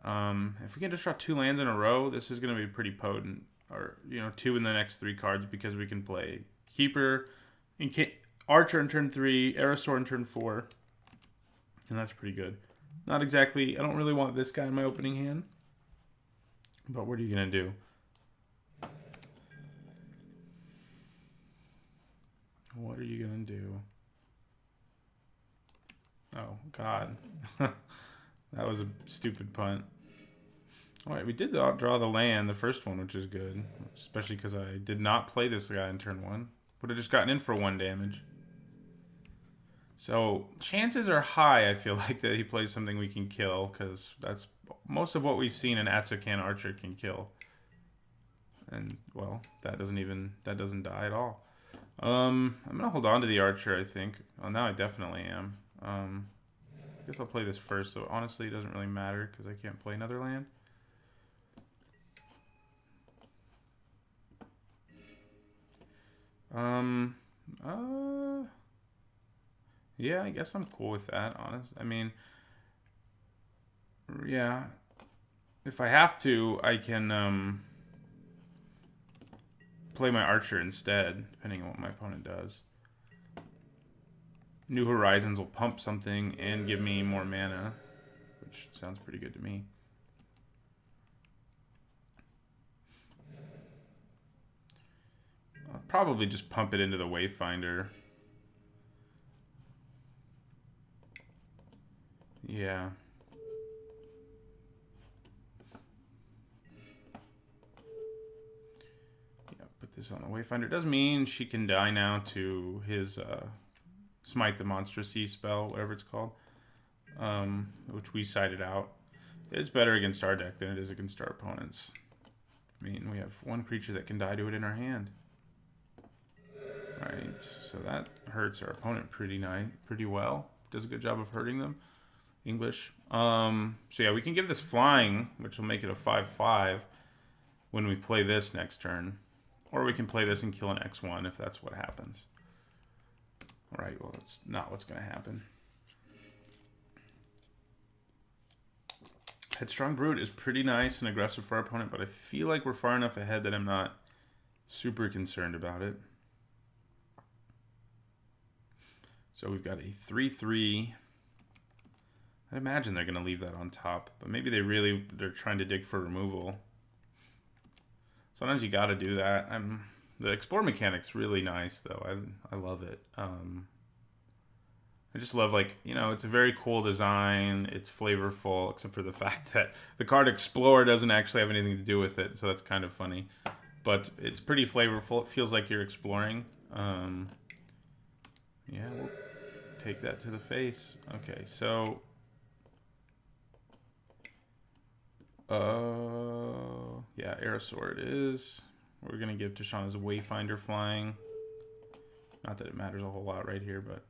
A: If we can just draw 2 lands in a row, this is going to be pretty potent. Or, 2 in the next 3 cards because we can play Keeper, Archer in turn 3, Aerosaur in turn 4. And that's pretty good. Not exactly, I don't really want this guy in my opening hand. But what are you going to do? What are you going to do? Oh, God. That was a stupid punt. All right, we did draw the land, the first one, which is good. Especially because I did not play this guy in turn 1. Would have just gotten in for 1 damage. So, chances are high, I feel like, that he plays something we can kill. Because that's most of what we've seen an Atsukan Archer can kill. And, well, that doesn't die at all. I'm going to hold on to the Archer, I think. Oh, now I definitely am. I guess I'll play this first, so honestly it doesn't really matter because I can't play another land. Yeah, I guess I'm cool with that, honest. I mean, yeah. If I have to, I can play my Archer instead, depending on what my opponent does. New Horizons will pump something and give me more mana, which sounds pretty good to me. I'll probably just pump it into the Wayfinder. Yeah. Yeah, put this on the Wayfinder. It does mean she can die now to his Smite the Monstrous Sea spell, whatever it's called, which we cited out. It's better against our deck than it is against our opponents. I mean, we have 1 creature that can die to it in our hand. Right, so that hurts our opponent pretty well. Does a good job of hurting them. English. So yeah, we can give this flying, which will make it a 5/5 when we play this next turn. Or we can play this and kill an X1 if that's what happens. Alright, well, that's not what's going to happen. Headstrong Brute is pretty nice and aggressive for our opponent, but I feel like we're far enough ahead that I'm not super concerned about it. So we've got a 3/3. I'd imagine they're going to leave that on top, but maybe they're trying to dig for removal. Sometimes you got to do that. The explore mechanic's really nice, though. I love it. I just love, like, you know, it's a very cool design. It's flavorful, except for the fact that the card Explore doesn't actually have anything to do with it, so that's kind of funny. But it's pretty flavorful. It feels like you're exploring. Yeah, we'll take that to the face. Okay, so... yeah, Aerosaur it is. We're going to give Tishana's Wayfinder flying. Not that it matters a whole lot right here, but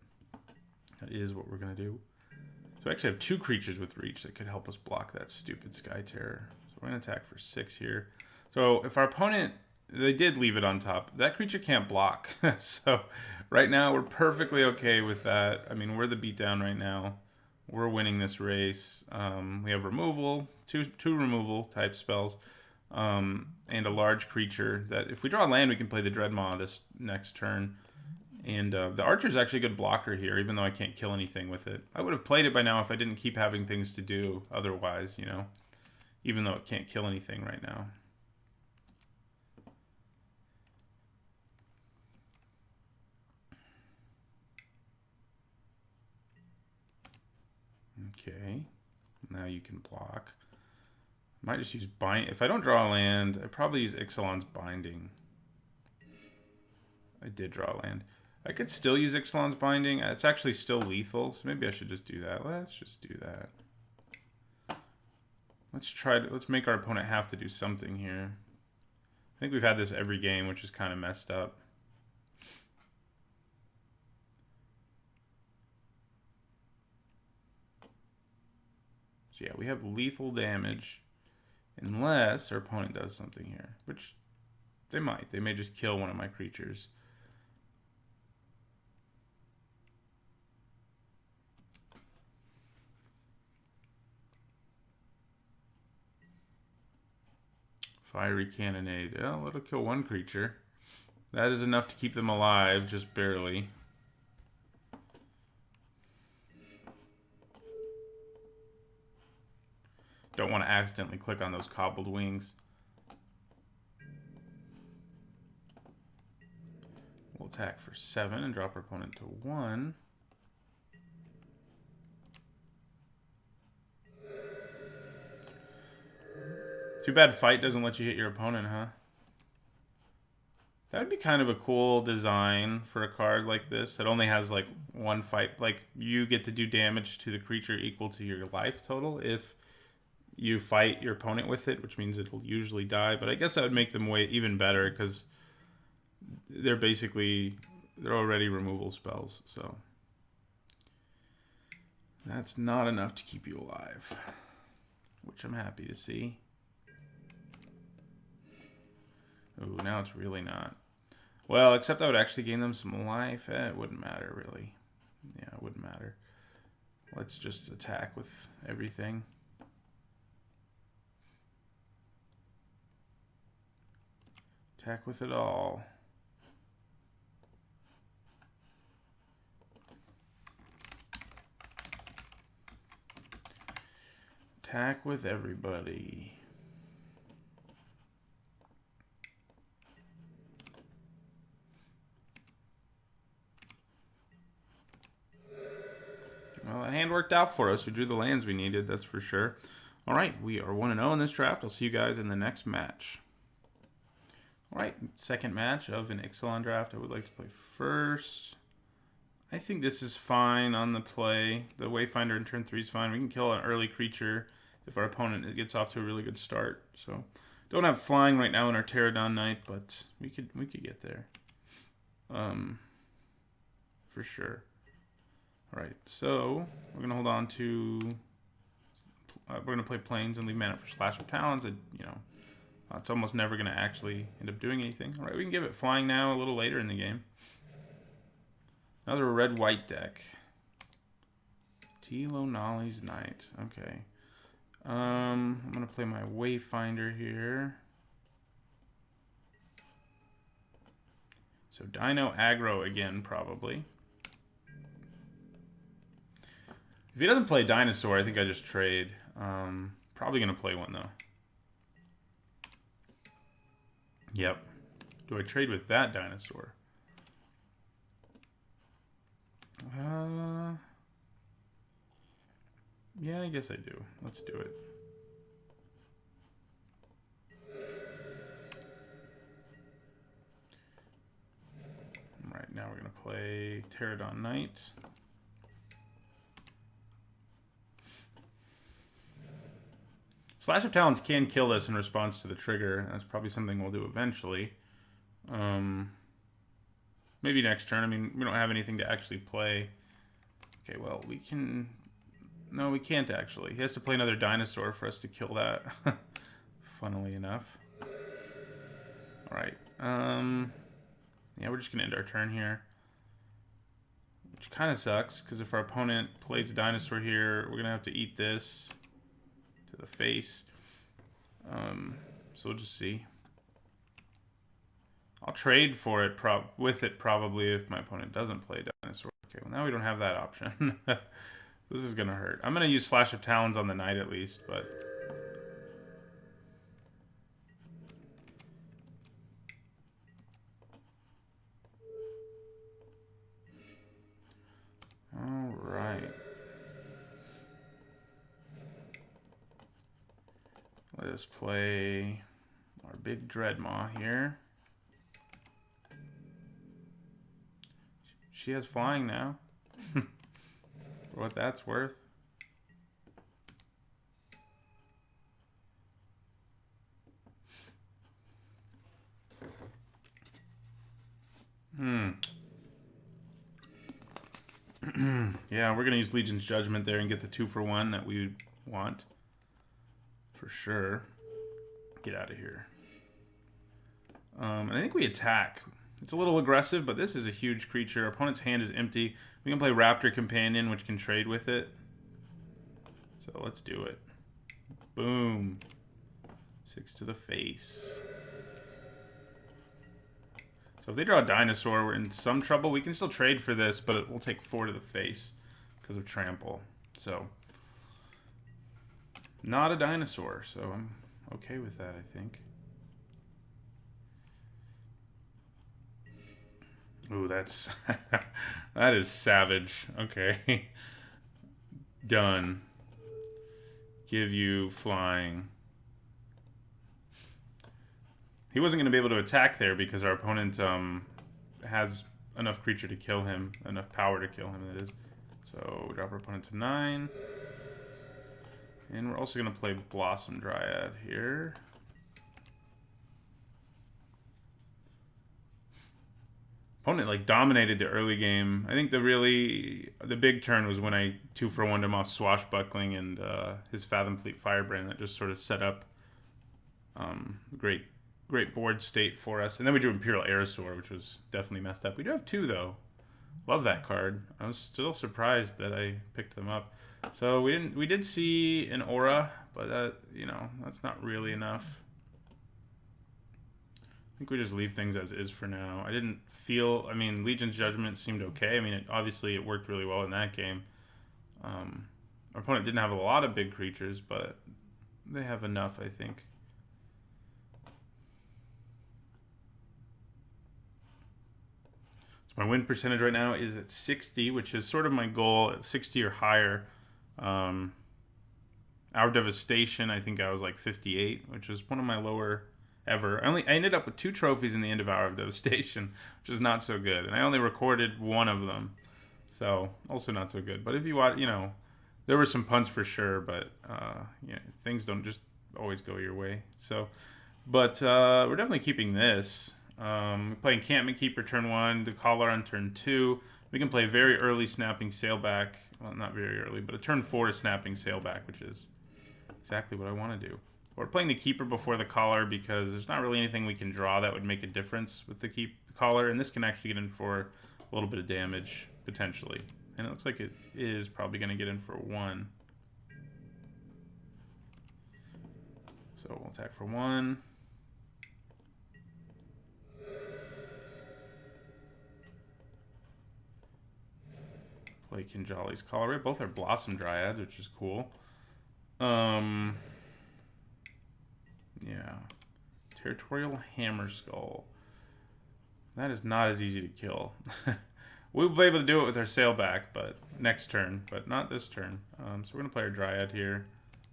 A: that is what we're going to do. So we actually have 2 creatures with reach that could help us block that stupid Sky Terror. So we're going to attack for 6 here. So if our opponent... They did leave it on top. That creature can't block. So right now we're perfectly okay with that. I mean, we're the beatdown right now. We're winning this race. We have removal, two removal type spells, and a large creature that if we draw land, we can play the Dreadmaw this next turn. And the Archer's actually a good blocker here, even though I can't kill anything with it. I would have played it by now if I didn't keep having things to do otherwise, you know, even though it can't kill anything right now. Okay, now you can block. I might just use bind. If I don't draw land, I probably use Ixalan's Binding. I did draw land. I could still use Ixalan's Binding. It's actually still lethal, so maybe I should just do that. Let's just do that. Let's make our opponent have to do something here. I think we've had this every game, which is kind of messed up. So yeah, we have lethal damage unless our opponent does something here, which they might. They may just kill one of my creatures. Fiery Cannonade. Oh, it'll kill one creature. That is enough to keep them alive, just barely. Don't want to accidentally click on those cobbled wings. We'll attack for 7 and drop our opponent to 1. Too bad fight doesn't let you hit your opponent, huh? That would be kind of a cool design for a card like this. It only has like 1 fight. Like, you get to do damage to the creature equal to your life total if you fight your opponent with it, which means it'll usually die. But I guess that would make them way even better because they're already removal spells. So that's not enough to keep you alive, which I'm happy to see. Ooh, now it's really not. Well, except I would actually gain them some life. It wouldn't matter, really. Yeah, it wouldn't matter. Let's just attack with everything. Attack with it all. Attack with everybody. Well, that hand worked out for us. We drew the lands we needed, that's for sure. All right, we are 1-0 in this draft. I'll see you guys in the next match. All right, second match of an Ixalan draft. I would like to play first. I think this is fine on the play. The Wayfinder in turn 3 is fine. We can kill an early creature if our opponent gets off to a really good start. So, don't have flying right now in our Pterodon Knight, but we could get there. For sure. All right, so we're gonna hold on to. We're gonna play Plains and leave mana for Slash of Talons. It's almost never gonna actually end up doing anything. All right, we can give it flying now a little later in the game. Another red-white deck. Tilo Nolly's Knight. Okay. I'm gonna play my Wayfinder here. So Dino aggro again, probably. If he doesn't play Dinosaur, I think I just trade. Probably going to play one, though. Yep. Do I trade with that Dinosaur? Yeah, I guess I do. Let's do it. All right, now we're going to play Pterodon Knight. Slash of Talons can kill this in response to the trigger. That's probably something we'll do eventually. Maybe next turn. I mean, we don't have anything to actually play. Okay, well, we can... No, we can't actually. He has to play another Dinosaur for us to kill that. Funnily enough. Alright. Yeah, we're just going to end our turn here. Which kind of sucks, because if our opponent plays a Dinosaur here, we're going to have to eat this to the face. So we'll just see. I'll trade for it with it probably if my opponent doesn't play Dinosaur. Okay, well now we don't have that option. This is gonna hurt. I'm gonna use Slash of Talons on the Knight at least, but all right. Let us play our big Dreadmaw here. She has flying now. For what that's worth. Yeah, we're going to use Legion's Judgment there and get the 2-for-1 that we want. For sure. Get out of here. And I think we attack. It's a little aggressive, but this is a huge creature. Our opponent's hand is empty. We can play Raptor Companion, which can trade with it. So let's do it. Boom. 6 to the face. So if they draw a Dinosaur, we're in some trouble. We can still trade for this, but it will take 4 to the face because of Trample. So Not a dinosaur, so I'm okay with that, I think. Ooh, that's... that is savage. Okay. Done. Give you flying. He wasn't going to be able to attack there because our opponent has enough creature to kill him. Enough power to kill him, that is. So, drop our opponent to 9. And we're also going to play Blossom Dryad here. Opponent like dominated the early game. I think the big turn was when I 2-for-1'd him off Swashbuckling and his Fathom Fleet Firebrand that just sort of set up great board state for us. And then we drew Imperial Aerosaur, which was definitely messed up. We do have 2 though. Love that card. I was still surprised that I picked them up. So we did see an aura, but that, you know, that's not really enough. I think we just leave things as is for now. I didn't feel... I mean, Legion's Judgment seemed okay. I mean, obviously it worked really well in that game. Our opponent didn't have a lot of big creatures, but they have enough, I think. So my win percentage right now is at 60, which is sort of my goal, at 60 or higher. Our Devastation, I think I was like 58, which is one of my lower... ever. I ended up with 2 trophies in the end of Hour of Devastation, which is not so good. And I only recorded 1 of them. So, also not so good. But if you watch, you know, there were some punts for sure, but, you know, things don't just always go your way. So, but we're definitely keeping this. We play Encampment Keeper turn 1, the Collar on turn 2. We can play very early Snapping Sailback. Well, not very early, but a turn 4 Snapping Sailback, which is exactly what I want to do. We're playing the Keeper before the Collar because there's not really anything we can draw that would make a difference with the Collar, and this can actually get in for a little bit of damage, potentially. And it looks like it is probably going to get in for 1. So we'll attack for 1. Play Kinjali's Collar. Both are Blossom Dryads, which is cool. Yeah. Territorial Hammerskull. That is not as easy to kill. We'll be able to do it with our Sailback, but next turn, but not this turn. So we're going to play our Dryad here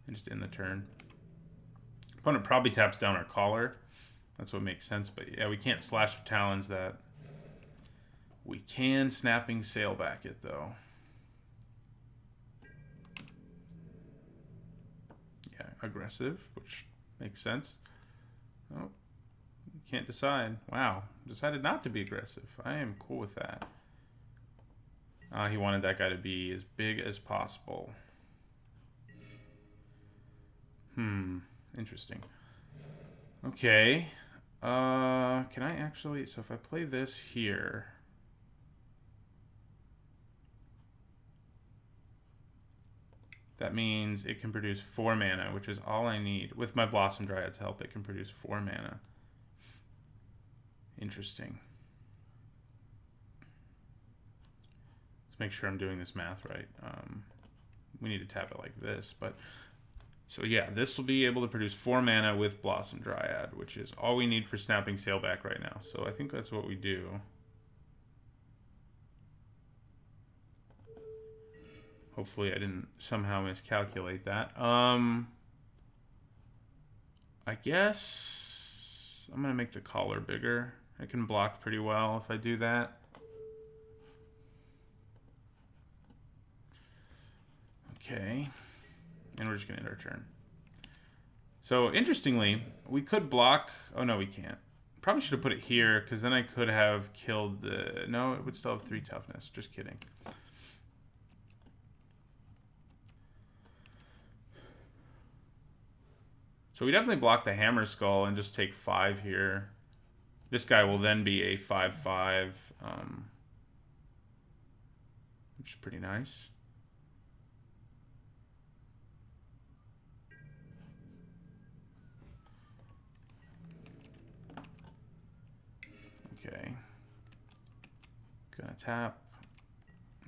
A: and just end the turn. Opponent probably taps down our Collar. That's what makes sense, but yeah, we can't Slash of Talons that. We can Snapping Sailback it, though. Yeah, aggressive, which makes sense. Oh, can't decide. Wow, decided not to be aggressive. I am cool with that. He wanted that guy to be as big as possible. Interesting. Okay. Can I actually... So if I play this here... That means it can produce 4 mana, which is all I need. With my Blossom Dryad's help, it can produce 4 mana. Interesting. Let's make sure I'm doing this math right. We need to tap it like this, but... So yeah, this will be able to produce 4 mana with Blossom Dryad, which is all we need for Snapping Sailback right now. So I think that's what we do. Hopefully I didn't somehow miscalculate that. I guess I'm going to make the Collar bigger. I can block pretty well if I do that. Okay. And we're just going to end our turn. So, interestingly, we could block... Oh, no, we can't. Probably should have put it here, because then I could have killed the... No, it would still have 3 toughness. Just kidding. So we definitely block the Hammerskull and just take 5 here. This guy will then be a 5/5, which is pretty nice. Okay. Gonna tap.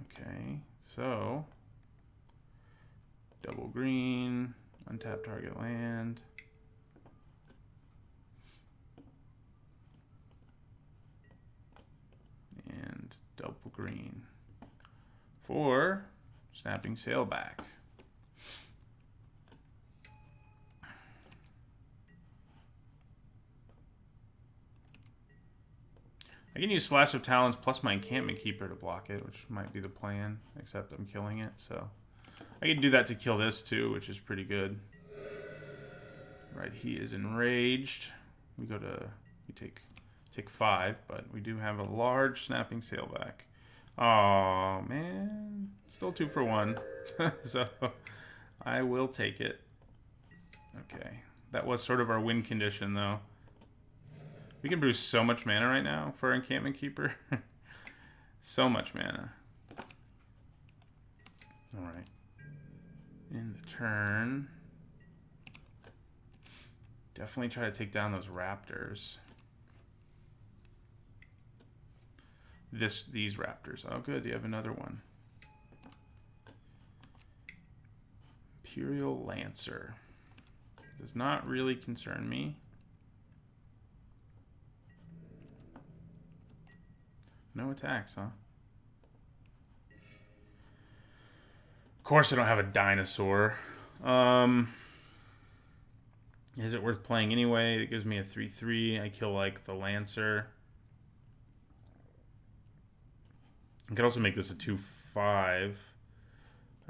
A: Okay, so double green. Untap target land. And double green for Snapping Sailback. I can use Slash of Talons plus my Encampment Keeper to block it, which might be the plan, except I'm killing it, so... I can do that to kill this too, which is pretty good. Right, he is enraged. We take 5, but we do have a large Snapping Sailback. Oh man, still 2 for 1. So I will take it. Okay, that was sort of our win condition though. We can brew so much mana right now for our Encampment Keeper. So much mana. Alright. In the turn. Definitely try to take down those raptors. These raptors. Oh good, you have another one. Imperial Lancer. Does not really concern me. No attacks, huh? Of course I don't have a dinosaur. Is it worth playing anyway? It gives me a 3/3. I kill like the Lancer. I could also make this a 2/5.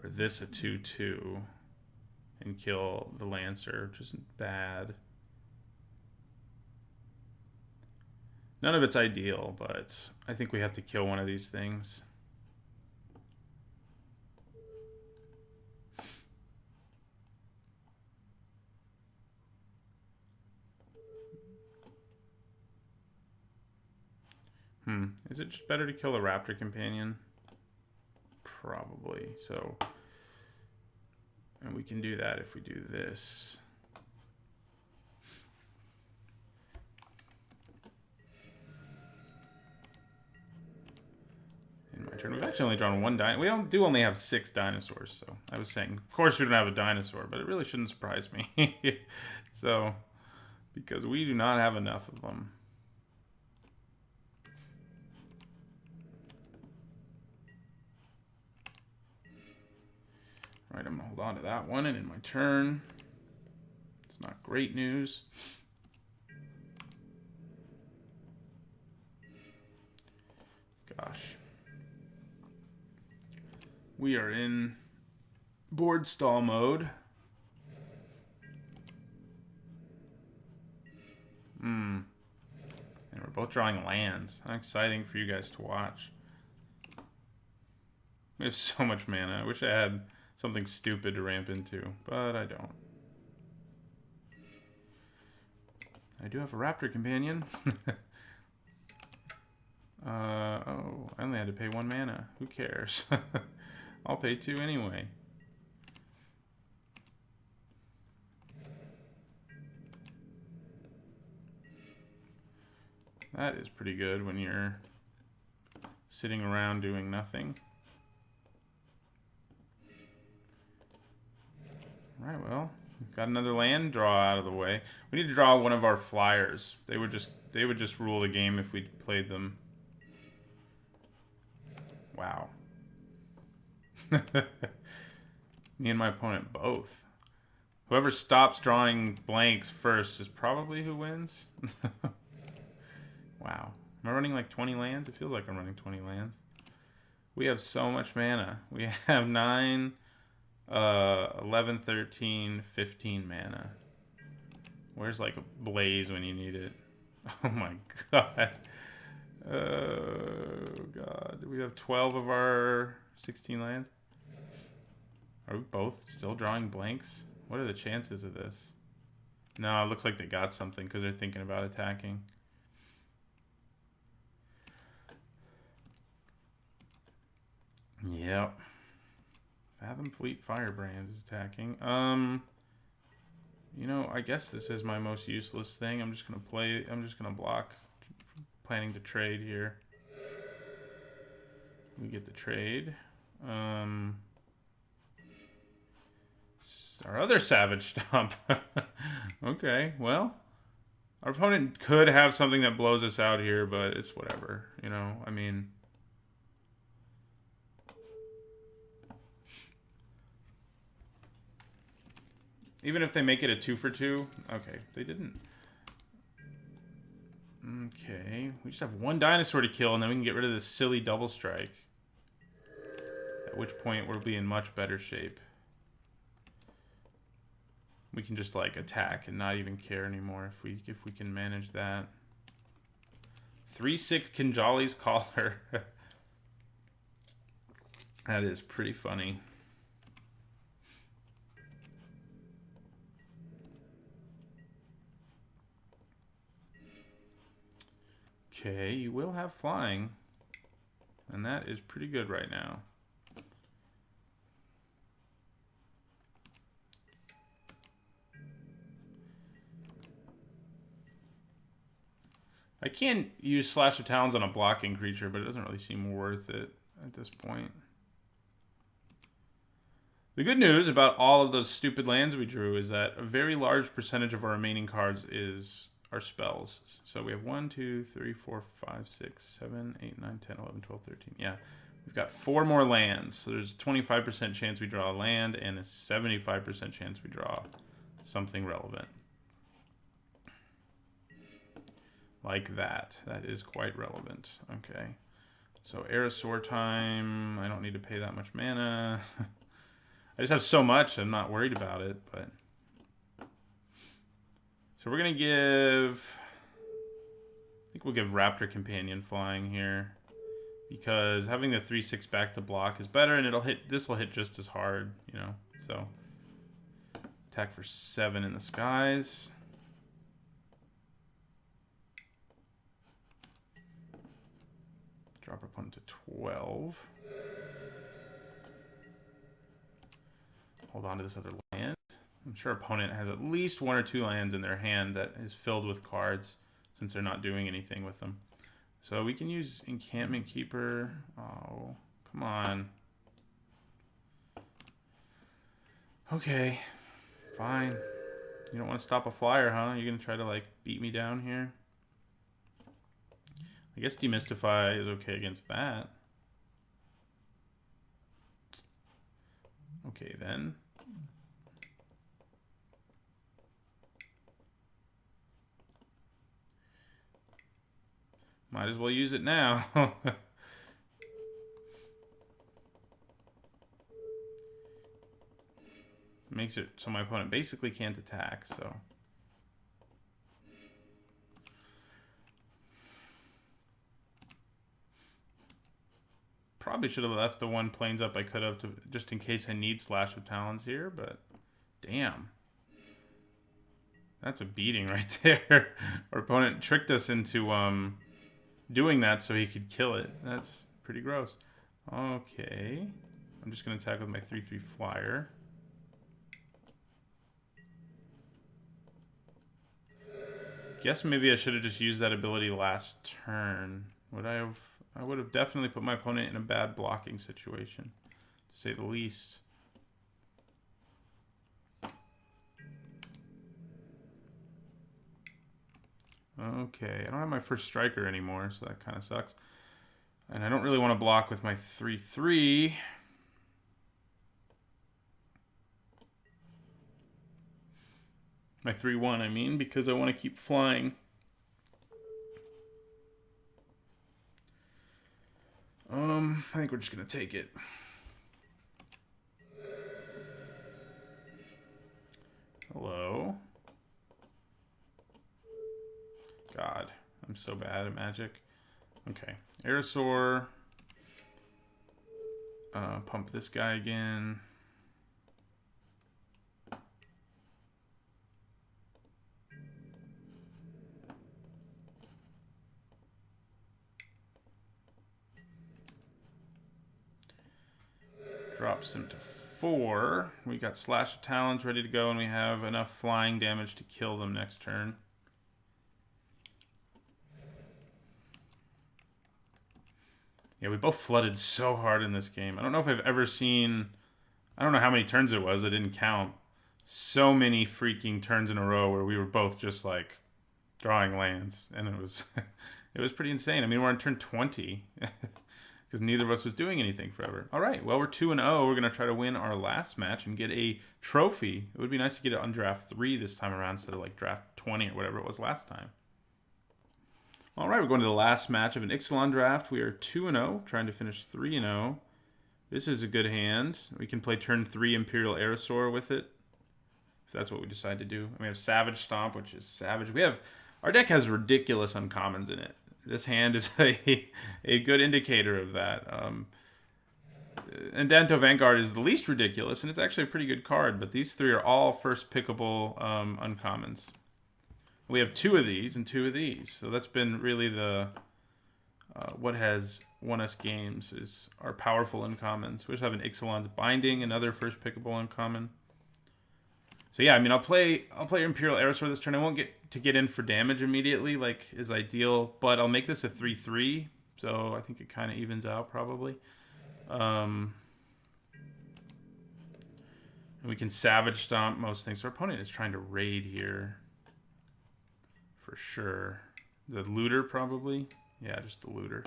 A: Or this a 2/2. And kill the Lancer, which isn't bad. None of it's ideal, but I think we have to kill one of these things. Is it just better to kill a Raptor Companion? Probably. So, and we can do that if we do this. In my turn, we've actually only drawn 1 dinosaur. We only have 6 dinosaurs, so I was saying, of course we don't have a dinosaur, but it really shouldn't surprise me. So, because we do not have enough of them. Right, I'm gonna hold on to that one, and in my turn, it's not great news. Gosh. We are in board stall mode. And we're both drawing lands. How exciting for you guys to watch. We have so much mana. I wish I had something stupid to ramp into, but I don't. I do have a Raptor Companion. Oh, I only had to pay 1 mana. Who cares? I'll pay 2 anyway. That is pretty good when you're sitting around doing nothing. Right, well, got another land draw out of the way. We need to draw one of our flyers. They would just rule the game if we played them. Wow. Me and my opponent both. Whoever stops drawing blanks first is probably who wins. Wow. Am I running like 20 lands? It feels like I'm running 20 lands. We have so much mana. We have 9, 11, 13, 15 mana. Where's like a Blaze when you need it? Oh my god. Oh god. We have 12 of our 16 lands. Are we both still drawing blanks? What are the chances of this? No, it looks like they got something because they're thinking about attacking. Yep. Fathom Fleet Firebrand is attacking. You know, I guess this is my most useless thing. I'm just gonna block. Planning to trade here. We get the trade. Our other Savage Stomp. Okay, well. Our opponent could have something that blows us out here, but it's whatever, you know? I mean... Even if they make it a 2 for 2... Okay, they didn't. Okay, we just have one dinosaur to kill, and then we can get rid of this silly double strike. At which point, we'll be in much better shape. We can just, like, attack and not even care anymore if we can manage that. 3/6 Kinjali's Collar. That is pretty funny. Okay, you will have flying. And that is pretty good right now. I can use Slash of Talons on a blocking creature, but it doesn't really seem worth it at this point. The good news about all of those stupid lands we drew is that a very large percentage of our remaining cards are spells. So we have 1, 2, 3, 4, 5, 6, 7, 8, 9, 10, 11, 12, 13. Yeah, we've got 4 more lands. So there's a 25% chance we draw a land and a 75% chance we draw something relevant. Like that. That is quite relevant. Okay. So Aerosaur time. I don't need to pay that much mana. I just have so much. I'm not worried about it, but... So we're going to give... I think we'll give Raptor Companion flying here. Because having the 3/6 back to block is better, and it'll hit. This will hit just as hard, you know. So attack for 7 in the skies. Drop our opponent to 12. Hold on to this other land. I'm sure opponent has at least 1 or 2 lands in their hand that is filled with cards, since they're not doing anything with them. So we can use Encampment Keeper. Oh, come on. Okay, fine. You don't want to stop a flyer, huh? You're going to try to, like, beat me down here? I guess Demystify is okay against that. Okay, then. Might as well use it now. Makes it so my opponent basically can't attack, so... Probably should have left the 1 planes up I could have, just in case I need Slash of Talons here, but damn. That's a beating right there. Our opponent tricked us into doing that so he could kill it. That's pretty gross. Okay. I'm just going to attack with my 3/3 flyer. Guess maybe I should have just used that ability last turn. Would I have... I would have definitely put my opponent in a bad blocking situation, to say the least. Okay, I don't have my first striker anymore, so that kind of sucks. And I don't really want to block with my 3/3. My 3/1, I mean, because I want to keep flying. I think we're just going to take it. Hello. God, I'm so bad at Magic. Okay, Aerosaur. Pump this guy again. Drops him to 4. We got Slash of Talons ready to go, and we have enough flying damage to kill them next turn. Yeah, we both flooded so hard in this game. I don't know if I've ever seen... I don't know how many turns it was. I didn't count. so many freaking turns in a row where we were both just like drawing lands, and it was it was pretty insane. I mean, we're on turn 20 because neither of us was doing anything forever. All right, well, we're 2-0. We're gonna try to win our last match and get a trophy. It would be nice to get it on draft 3 this time around instead of like draft 20 or whatever it was last time. All right, we're going to the last match of an Ixalan draft. We are 2-0, trying to finish 3-0. This is a good hand. We can play turn 3 Imperial Aerosaur with it, if that's what we decide to do. And we have Savage Stomp, which is savage. Our deck has ridiculous uncommons in it. This hand is a good indicator of that. Andento Vanguard is the least ridiculous, and it's actually a pretty good card. But these 3 are all first pickable uncommons. We have 2 of these and 2 of these, so that's been really the what has won us games is our powerful uncommons. We just have an Ixalan's Binding, another first pickable uncommon. So yeah, I mean, I'll play Imperial Aerosaur this turn. I won't get in for damage immediately, like is ideal, but I'll make this a 3/3, so I think it kind of evens out probably. And we can Savage Stomp most things. So our opponent is trying to raid here. For sure. The Looter, probably. Yeah, just the Looter.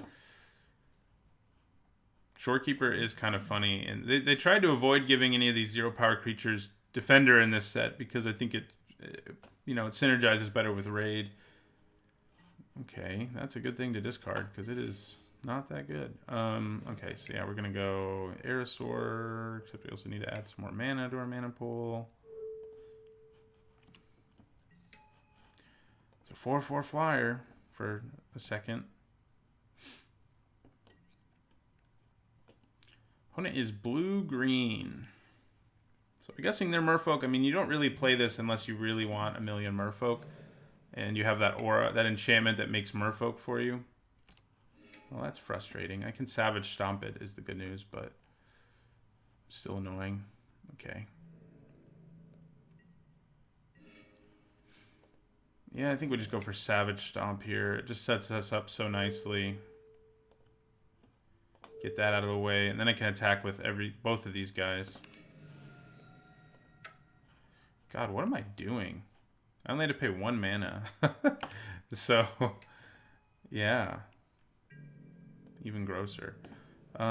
A: Shorekeeper is kind of funny. And they tried to avoid giving any of these 0-power creatures Defender in this set because I think it synergizes better with Raid. Okay, that's a good thing to discard because it is not that good. Okay, so yeah, we're going to go Aerosaur, except we also need to add some more mana to our mana pool. 4/4 flyer for a second. Opponent is blue-green. So I'm guessing they're Merfolk. I mean, you don't really play this unless you really want a million Merfolk. And you have that aura, that enchantment that makes Merfolk for you. Well, that's frustrating. I can Savage Stomp it is the good news, but still annoying. Okay. Yeah, I think we just go for Savage Stomp here. It just sets us up so nicely. Get that out of the way, and then I can attack with both of these guys. God, what am I doing? I only had to pay 1 mana. So, yeah. Even grosser. So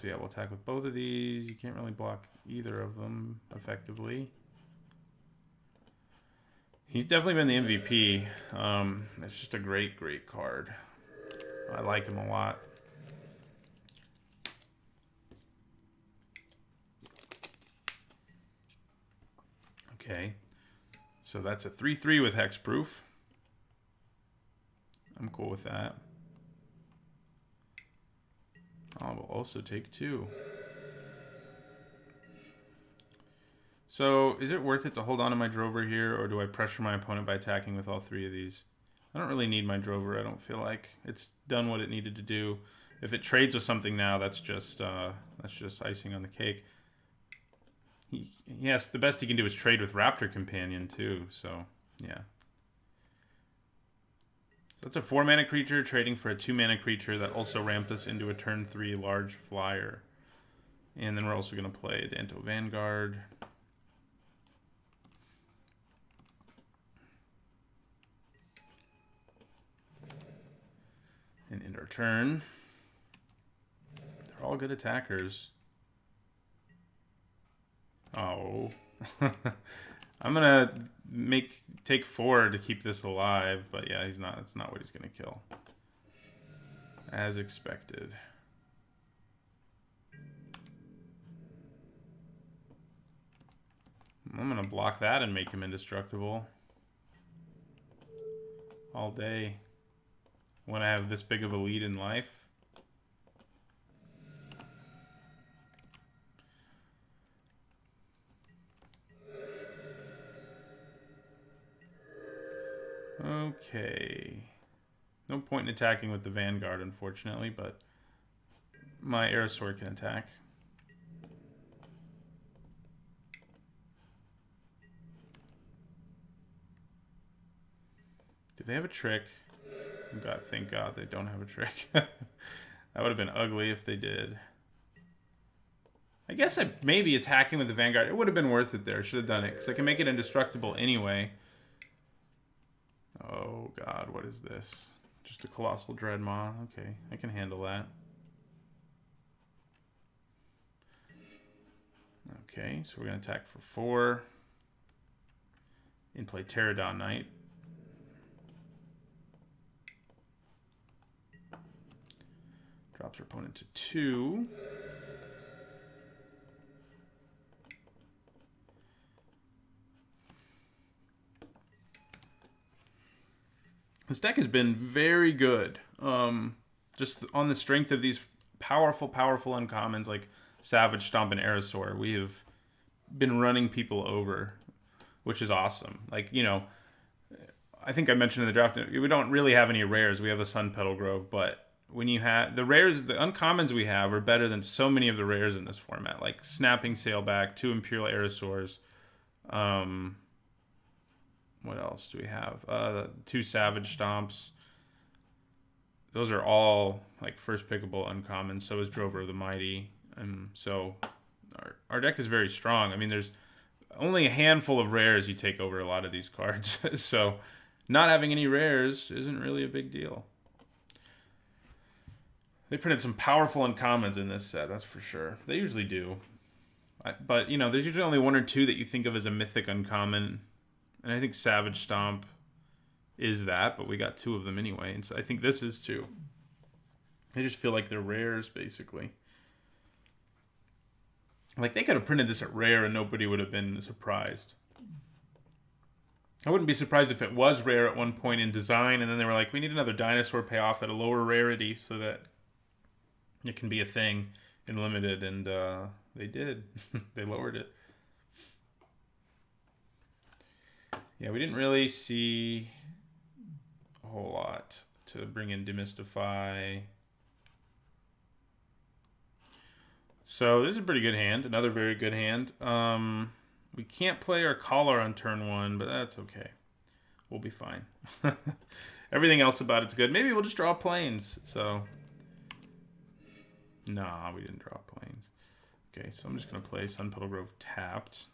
A: yeah, we'll attack with both of these. You can't really block either of them effectively. He's definitely been the MVP. It's just a great, great card. I like him a lot. Okay. So that's a 3/3 with hexproof. I'm cool with that. I will also take 2. So, is it worth it to hold on to my Drover here, or do I pressure my opponent by attacking with all 3 of these? I don't really need my Drover, I don't feel like. It's done what it needed to do. If it trades with something now, that's just icing on the cake. Yes, the best he can do is trade with Raptor Companion, too, so, yeah. So that's a 4-mana creature trading for a 2-mana creature that also ramped us into a turn 3 large flyer. And then we're also going to play Andento Vanguard. And end our turn. They're all good attackers. Oh. I'm gonna take 4 to keep this alive, but yeah, he's not. That's not what he's gonna kill. As expected. I'm gonna block that and make him indestructible. All day. When I have this big of a lead in life. Okay. No point in attacking with the Vanguard, unfortunately, but my Aerosaur can attack. Do they have a trick? God, thank God they don't have a trick. That would have been ugly if they did. I guess I maybe attacking with the Vanguard. It would have been worth it there. Should have done it because I can make it indestructible anyway. Oh God, what is this? Just a Colossal Dreadmaw. Okay, I can handle that. Okay, so we're gonna attack for 4. In play Pterodon Knight. Drops our opponent to 2. This deck has been very good. Just on the strength of these powerful uncommons like Savage Stomp and Aerosaur, we have been running people over, which is awesome. Like, you know, I think I mentioned in the draft, we don't really have any rares. We have a Sun Petal Grove, but when you have the rares, the uncommons we have are better than so many of the rares in this format, like Snapping Sailback, 2 Imperial Aerosaurs. What else do we have? 2 Savage Stomps. Those are all like first pickable uncommons. So is Drover of the Mighty. So our deck is very strong. I mean, there's only a handful of rares you take over a lot of these cards. So not having any rares isn't really a big deal. They printed some powerful uncommons in this set, that's for sure. They usually do. But, you know, there's usually only 1 or 2 that you think of as a mythic uncommon. And I think Savage Stomp is that, but we got 2 of them anyway. And so I think this is too. I just feel like they're rares, basically. Like, they could have printed this at rare and nobody would have been surprised. I wouldn't be surprised if it was rare at one point in design, and then they were like, we need another dinosaur payoff at a lower rarity so that it can be a thing in limited, and they did. They lowered it. Yeah, we didn't really see a whole lot to bring in Demystify. So this is a pretty good hand. Another very good hand. We can't play our Collar on turn 1, but that's okay. We'll be fine. Everything else about it's good. Maybe we'll just draw Plains. So, nah, we didn't draw Plains. Okay, so I'm just going to play Sun Petal Grove tapped.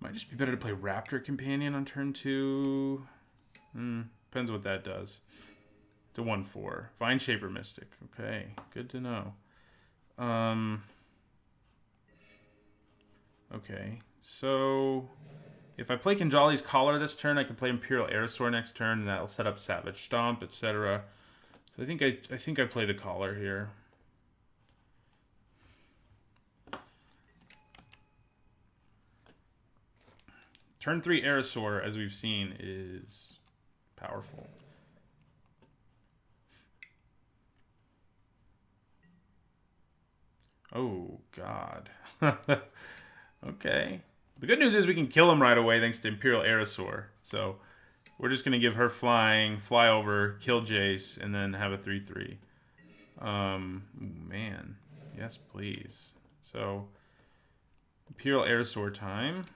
A: Might just be better to play Raptor Companion on turn 2. Depends what that does. It's a 1/4. Vine Shaper Mystic. Okay, good to know. Okay, so if I play Kinjali's Collar this turn, I can play Imperial Aerosaur next turn, and that'll set up Savage Stomp, etc. So I think I play the Collar here. Turn 3 Aerosaur, as we've seen, is powerful. Oh, God. Okay. The good news is we can kill him right away thanks to Imperial Aerosaur. So we're just going to give her flying, fly over, kill Jace, and then have a 3/3. Man. Yes, please. So Imperial Aerosaur time.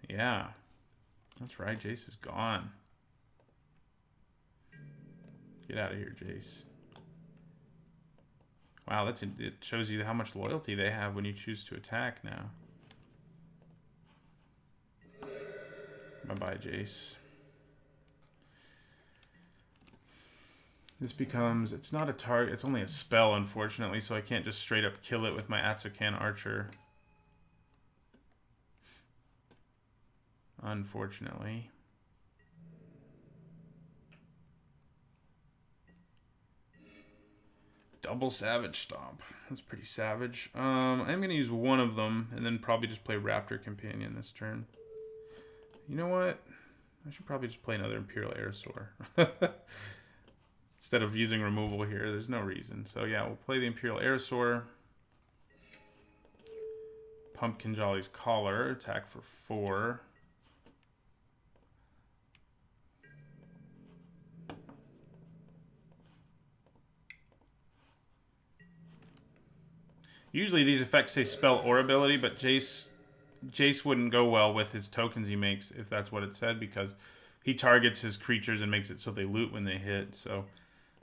A: Yeah. That's right, Jace is gone. Get out of here, Jace. Wow, it shows you how much loyalty they have when you choose to attack now. Bye-bye, Jace. This becomes, it's not a target, it's only a spell, unfortunately, so I can't just straight up kill it with my Atsukan Archer. Unfortunately. Double Savage Stomp. That's pretty savage. I'm going to use one of them and then probably just play Raptor Companion this turn. You know what? I should probably just play another Imperial Aerosaur. Instead of using removal here, there's no reason. So yeah, we'll play the Imperial Aerosaur. Pump Kinjali's Collar. Attack for 4. Usually these effects say spell or ability, but Jace wouldn't go well with his tokens he makes if that's what it said, because he targets his creatures and makes it so they loot when they hit. So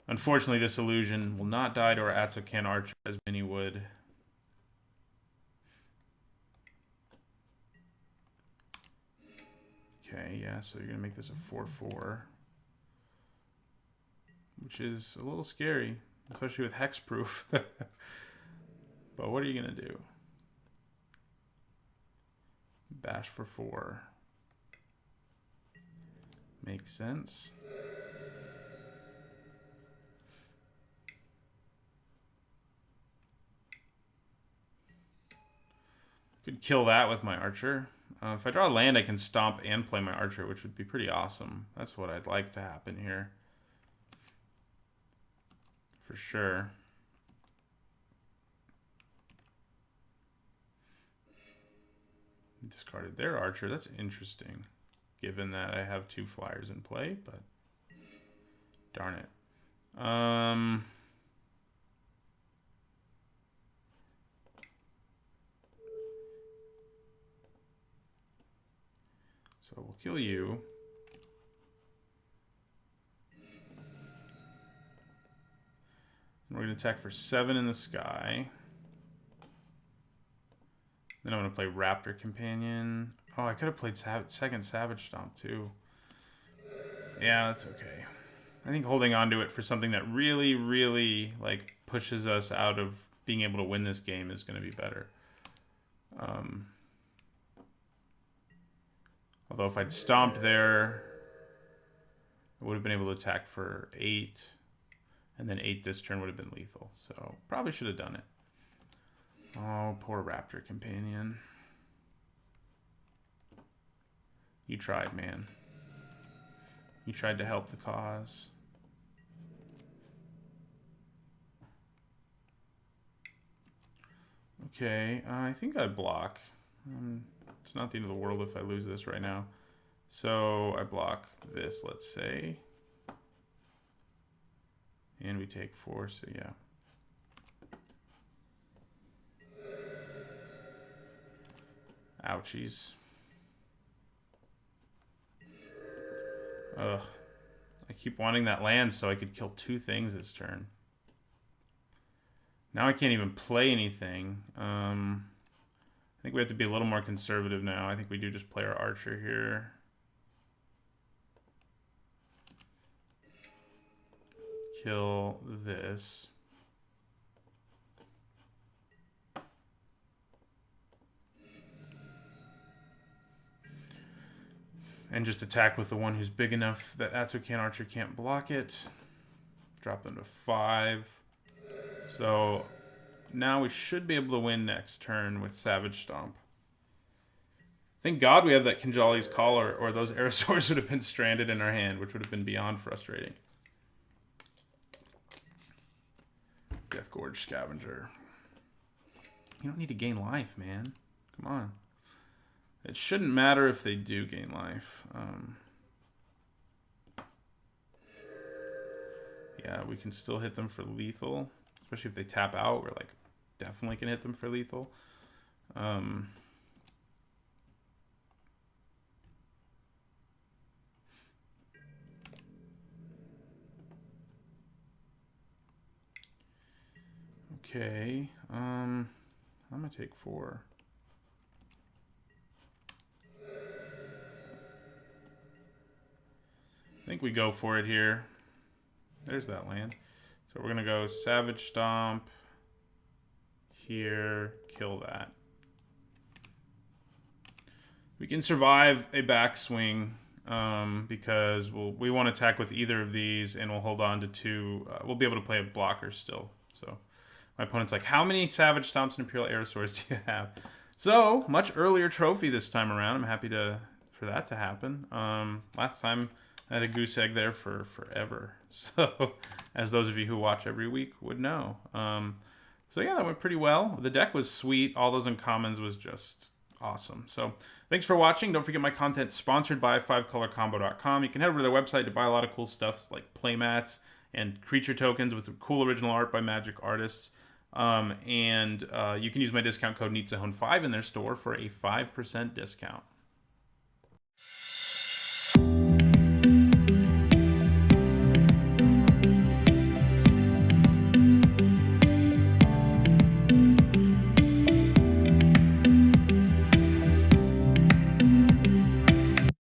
A: Unfortunately, this illusion will not die to our Atsukan Archer as many would. Okay, yeah, so you're going to make this a 4/4. Which is a little scary, especially with hexproof. But what are you going to do? Bash for 4. Makes sense. Could kill that with my archer. If I draw land, I can stomp and play my archer, which would be pretty awesome. That's what I'd like to happen here. For sure. Discarded their archer. That's interesting, given that I have 2 flyers in play, but darn it. So we'll kill you. And we're going to attack for 7 in the sky. Then I'm going to play Raptor Companion. Oh, I could have played second Savage Stomp too. Yeah, that's okay. I think holding on to it for something that really, really like pushes us out of being able to win this game is going to be better. Although if I'd stomped there, I would have been able to attack for 8. And then 8 this turn would have been lethal. So probably should have done it. Oh, poor Raptor Companion. You tried, man. You tried to help the cause. Okay, I think I block. It's not the end of the world if I lose this right now. So I block this, let's say. And we take 4, so yeah. Ouchies. Ugh. I keep wanting that land so I could kill 2 things this turn. Now I can't even play anything. I think we have to be a little more conservative now. I think we do just play our archer here. Kill this. And just attack with the one who's big enough that Atsukan Archer can't block it. Drop them to 5. So now we should be able to win next turn with Savage Stomp. Thank God we have that Kinjali's Call, or those Aerosaurs would have been stranded in our hand, which would have been beyond frustrating. Death Gorge Scavenger. You don't need to gain life, man. Come on. It shouldn't matter if they do gain life. Yeah, we can still hit them for lethal. Especially if they tap out, we're like definitely can hit them for lethal. Okay, I'm gonna take 4. I think we go for it here. There's that land. So we're gonna go Savage Stomp here, kill that. We can survive a backswing because we won't attack with either of these, and we'll hold on to 2. We'll be able to play a blocker still. So my opponent's like, how many Savage Stomps and Imperial Aerosaurs do you have? So much earlier trophy this time around. I'm happy for that to happen. Last time I had a goose egg there for forever. So as those of you who watch every week would know. So yeah, that went pretty well. The deck was sweet. All those uncommons was just awesome. So thanks for watching. Don't forget my content sponsored by 5colorcombo.com. You can head over to their website to buy a lot of cool stuff like playmats and creature tokens with cool original art by Magic artists. You can use my discount code NEETZAHONE5 in their store for a 5% discount.